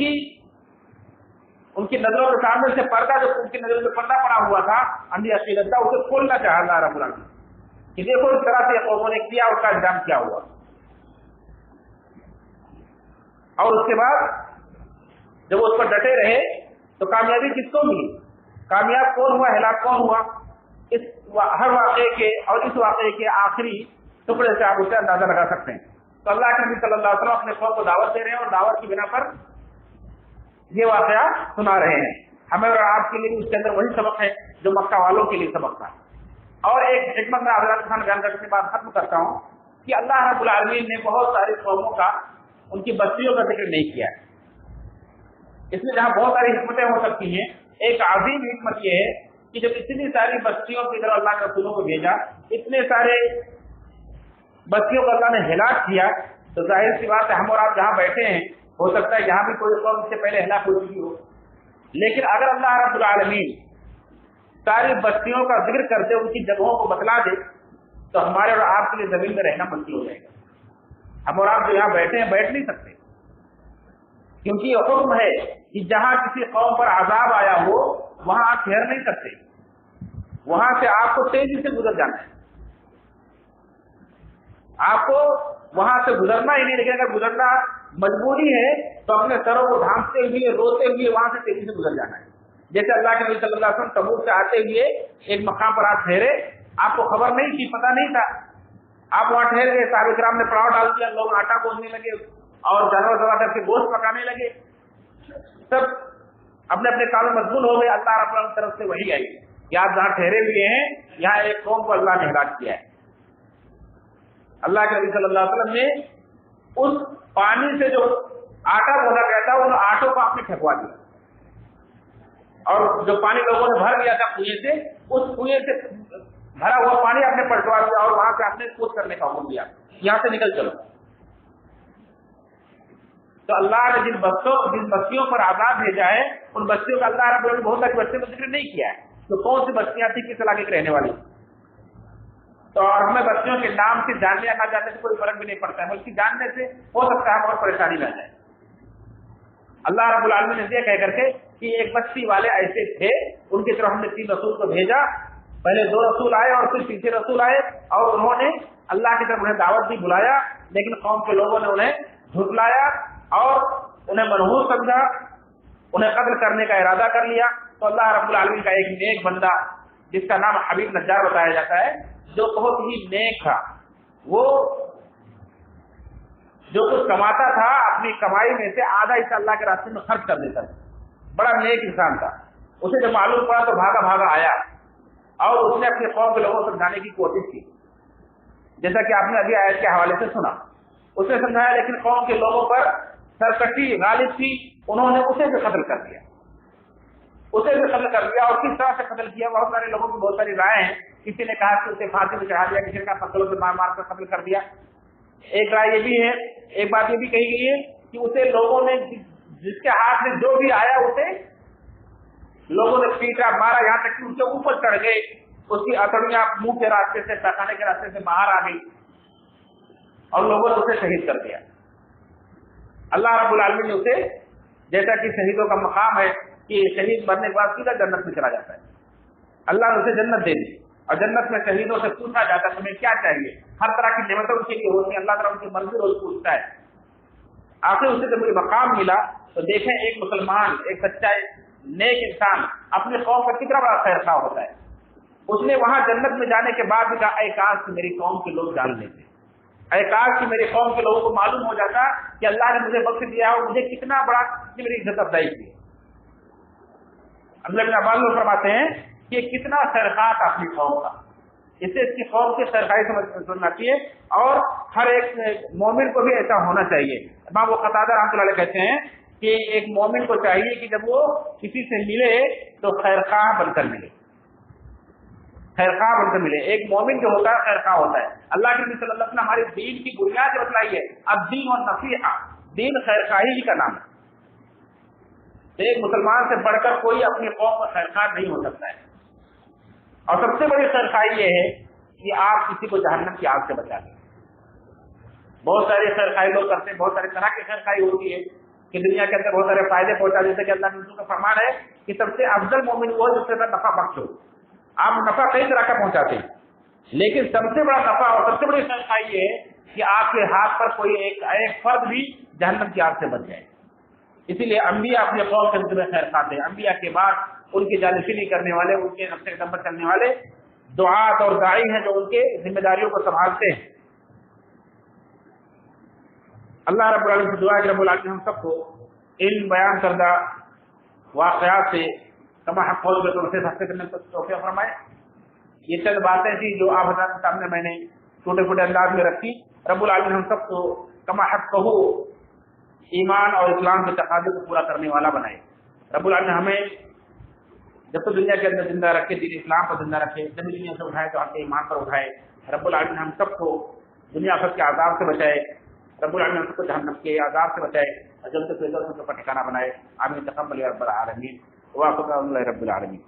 کی نظروں کے سامنے سے پردہ، جو ان کی نظروں میں پردہ پڑا ہوا تھا اندھی عقیدت کا، اسے کھولنا چاہا اللہ رب العالمین کہ دیکھو اس طرح سے قوموں نے کیا، اس کا انجام کیا ہوا. اور اس کے بعد جب وہ اس پر ڈٹے رہے تو کامیابی کس کو ملی؟ کامیاب کون ہوا، ہلاک کون ہوا؟ اس ہر واقعے کے اور اس واقعے کے آخری ٹکڑے سے آپ اسے اندازہ لگا سکتے ہیں. تو اللہ کے نبی صلی اللہ علیہ وسلم اپنے قوم کو دعوت دے رہے ہیں اور دعوت کی بنا پر یہ واقعہ سنا رہے ہیں. ہمیں اور آپ کے لیے بھی اس کے اندر وہی سبق ہے جو مکہ والوں کے لیے سبق تھا. اور ایک حکمت میں حضرت خان بیان کرنے کے بعد ختم کرتا ہوں کہ اللہ رب العالمین نے بہت ساری قوموں کا، ان کی بستیوں کا ذکر نہیں کیا ہے. اس میں جہاں بہت ساری حکمتیں ہو سکتی ہیں، ایک عظیم حکمت یہ ہے کہ جب اتنی ساری بستیوں کی طرف اللہ کے رسولوں کو بھیجا، اتنے سارے بستیوں کو اللہ نے ہلاک کیا، تو ظاہر سی بات ہے ہم اور آپ جہاں بیٹھے ہیں ہو سکتا ہے یہاں بھی کوئی قوم اس سے پہلے ہلاک ہو چکی ہو. لیکن اگر اللہ رب العالمین ساری بستیوں کا ذکر کرتے ان کی جگہوں کو بتلا دے تو ہمارے اور آپ کے لیے زمین میں رہنا مشکل ہو جائے گا. ہم اور آپ جو یہاں بیٹھے ہیں بیٹھ نہیں سکتے، کیونکہ یہ حکم ہے کہ جہاں کسی قوم پر عذاب آیا ہو وہاں آپ ٹھہر نہیں سکتے، وہاں سے آپ کو تیزی سے گزر جانا ہے. آپ کو وہاں سے گزرنا ہی نہیں، لیکن اگر گزرنا مجبوری ہے تو اپنے سروں کو ڈھانپتے ہوئے، روتے ہوئے وہاں سے تیزی سے گزر جانا ہے. جیسے اللہ کے نبی صلی اللہ علیہ وسلم تبوک سے آتے ہوئے ایک مقام پر آپ ٹھہرے، آپ کو خبر نہیں تھی، پتہ نہیں تھا، آپ وہاں ٹھہر گئے، صحابہ کرام نے پڑاؤ ڈال دیا، لوگ آٹا بوجھنے لگے، اور جانور ذبح کر کے گوشت پکانے لگے، سب اپنے اپنے کام میں مشغول ہو گئے۔ اللہ رب العالمین کی طرف سے وحی آئی کہ آپ جہاں ٹھہرے ہوئے ہیں یہاں ایک قوم کو اللہ نے ہلاک کیا ہے۔ اللہ کے نبی صلی اللہ علیہ وسلم نے اس پانی سے جو آٹا بولا گیا تھا ان آٹوں کو آپ نے پھینکوا دیا، اور جو پانی لوگوں نے بھر لیا تھا کنویں سے، اس کنویں سے بھرا ہوا پانی آپ نے پلٹوا دیا اور وہاں سے آپ نے کود کرنے کا حکم دیا، یہاں سے نکل چلو۔ تو اللہ نے جن بستیوں پر عذاب بھیجا ہے ان بستیوں کا اللہ رب العالمین بہت ساری بستیوں کا ذکر نہیں کیا ہے، تو کون سی بستیاں تھیں، کس علاقے کے رہنے والی۔ تو اور ہمیں بستیوں کے نام سے جاننے یا نہ جاننے سے کوئی فرق بھی نہیں پڑتا ہے، بلکہ جاننے سے ہو سکتا ہے اور پریشانی نہ جائے۔ اللہ رب العالمین نے یہ کہہ کر کے کہ ایک بستی والے ایسے تھے، ان کی طرف ہم نے 3 رسول کو بھیجا، پہلے 2 رسول آئے اور پھر تیسرے رسول آئے، اور انہوں نے اللہ کی طرف انہیں دعوت دی، بلایا، لیکن قوم کے لوگوں نے انہیں جھٹلایا اور انہیں منحوس سمجھا، انہیں قتل کرنے کا ارادہ کر لیا۔ تو اللہ رب العالمین کا ایک نیک بندہ جس کا نام حبیب نجار بتایا جاتا ہے، جو بہت ہی نیک تھا، وہ جو کچھ کماتا تھا اپنی کمائی میں سے آدھا حصہ اللہ کے راستے میں خرچ کر دیتا تھا، بڑا نیک انسان تھا۔ اسے جب معلوم پڑا تو بھاگا بھاگا آیا اور اس نے اپنے قوم کے لوگوں کو سمجھانے کی کوشش کی، جیسا کہ آپ نے ابھی آیت کے حوالے سے سنا۔ اس نے سمجھایا لیکن قوم کے لوگوں پر سرکشی غالب تھی، انہوں نے اسے بھی قتل کر دیا، اور کس طرح سے قتل کیا، بہت سارے لوگوں کی بہت ساری رائے ہیں۔ کسی نے کہا کہ اسے پھانسی میں چڑھا دیا، کسی نے کہا پتھروں سے مار مار کر قتل کر دیا۔ ایک رائے یہ بھی ہے، ایک بات یہ بھی کہی گئی ہے کہ اسے لوگوں نے جس کے ہاتھ میں جو بھی آیا اسے لوگوں نے پیٹا مارا، یہاں تک کہ اس کے اوپر چڑھ گئے، اس کی اتڑیاں منہ کے راستے سے پیخانے کے راستے سے باہر آ گئی اور لوگوں نے اسے شہید کر دیا۔ اللہ رب العالمین نے اسے، جیسا کہ شہیدوں کا مقام ہے کہ شہید مرنے کے بعد سیدھا جنت میں چلا جاتا ہے، اللہ نے اسے جنت دے دی، اور جنت میں شہیدوں سے پوچھا جاتا ہے تمہیں کیا چاہیے، ہر طرح کی نعمتیں ان کے لیے ہوتی ہیں، اللہ تعالیٰ ان کی منزل روز پوچھتا ہے۔ آخر اسے جب مجھے مقام ملا تو دیکھیں ایک مسلمان، ایک سچا نیک انسان اپنی قوم کا کتنا بڑا خیر خواہ ہوتا ہے۔ اس نے وہاں جنت میں جانے کے بعد بھی کہا اے کاش کہ میری قوم کے لوگ جان لیتے، اے کاش کہ میری قوم کے لوگوں کو معلوم ہو جاتا کہ اللہ نے مجھے بخش دیا اور مجھے کتنا بڑا میری عزت افزائی کی۔ عبداللہ بن عباس فرماتے ہیں کہ کتنا خیرخواہ تھا اپنی قوم کا، اس سے اس کی قوم کی خیرخواہی سمجھنا چاہیے، اور ہر ایک مومن کو بھی ایسا ہونا چاہیے۔ امام ابو قتادہ رحمۃ اللہ علیہ کہتے ہیں کہ ایک مومن کو چاہیے کہ جب وہ کسی سے ملے تو خیرخواہ بن کر ملے، خیرخواہ بن کر ملے۔ ایک مومن جو ہوتا ہے خیرخواہ ہوتا ہے۔ اللہ کے نبی صلی اللہ علیہ وسلم نے ہماری دین کی بنیاد بتلائی ہے، اب دین اور نصیحہ، دین خیرخواہی کا نام ہے۔ تو ایک مسلمان سے بڑھ کر کوئی اپنی قوم کا خیرخواہ نہیں ہو سکتا ہے، اور سب سے بڑی خیرخواہی یہ ہے کہ آپ کسی کو جہنم کی آگ سے بچا دیں۔ بہت سارے خیرخواہی لوگ کرتے ہیں، بہت سارے طرح کی خیرخواہی ہوتی ہے کہ دنیا کے اندر بہت سارے فائدے پہنچا دیتے، کہ اللہ کے رسول کا فرمان ہے کہ سب سے افضل مومن وہ ہے جس سے نفع بخش ہو۔ آپ نفع کئی طرح کا پہنچاتے ہیں، لیکن سب سے بڑا نفع اور سب سے بڑی خیرخواہی یہ ہے کہ آپ کے ہاتھ پر کوئی ایک فرد بھی جہنم کی آگ سے بچ جائے۔ اسی لیے انبیاء اپنے قوم کے خدمت میں خیر خواہ ہیں۔ انبیاء کے بعد ان کی جانشینی کرنے والے، ان کے نقش قدم پر چلنے والے دعات اور داعی ہیں جو ان کے ذمہ داریوں کو سنبھالتے ہیں۔ اللہ رب العالمین سے دعا ہے کہ رب العالمین ہم سب کو ان بیان کردہ واقعات سے کما حق ہو سے حاصل کرنے کو توفیق فرمائے۔ یہ چند باتیں تھیں جو آپ حضرات کے سامنے میں نے چھوٹے چھوٹے انداز میں رکھی۔ رب العالمین ہم سب کو کما حق کہو ایمان اور اسلام کے تقاضے کو پورا کرنے والا بنائے۔ رب العالمین ہمیں جب تو دنیا کے اندر زندہ رکھے، دین اسلام پر زندہ رکھے، جب دنیا سے اٹھائے تو آپ کے ایمان پر اٹھائے۔ رب العالمین ہم سب کو دنیا آخرت کے عذاب سے بچائے۔ رب العالمین ہم سب کو جہنم کے عذاب سے بچائے اور جنت الفردوس کا ٹھکانہ بنائے۔ آمین تقبل یا رب العالمین۔ واقعہ اللہ رب العالمین۔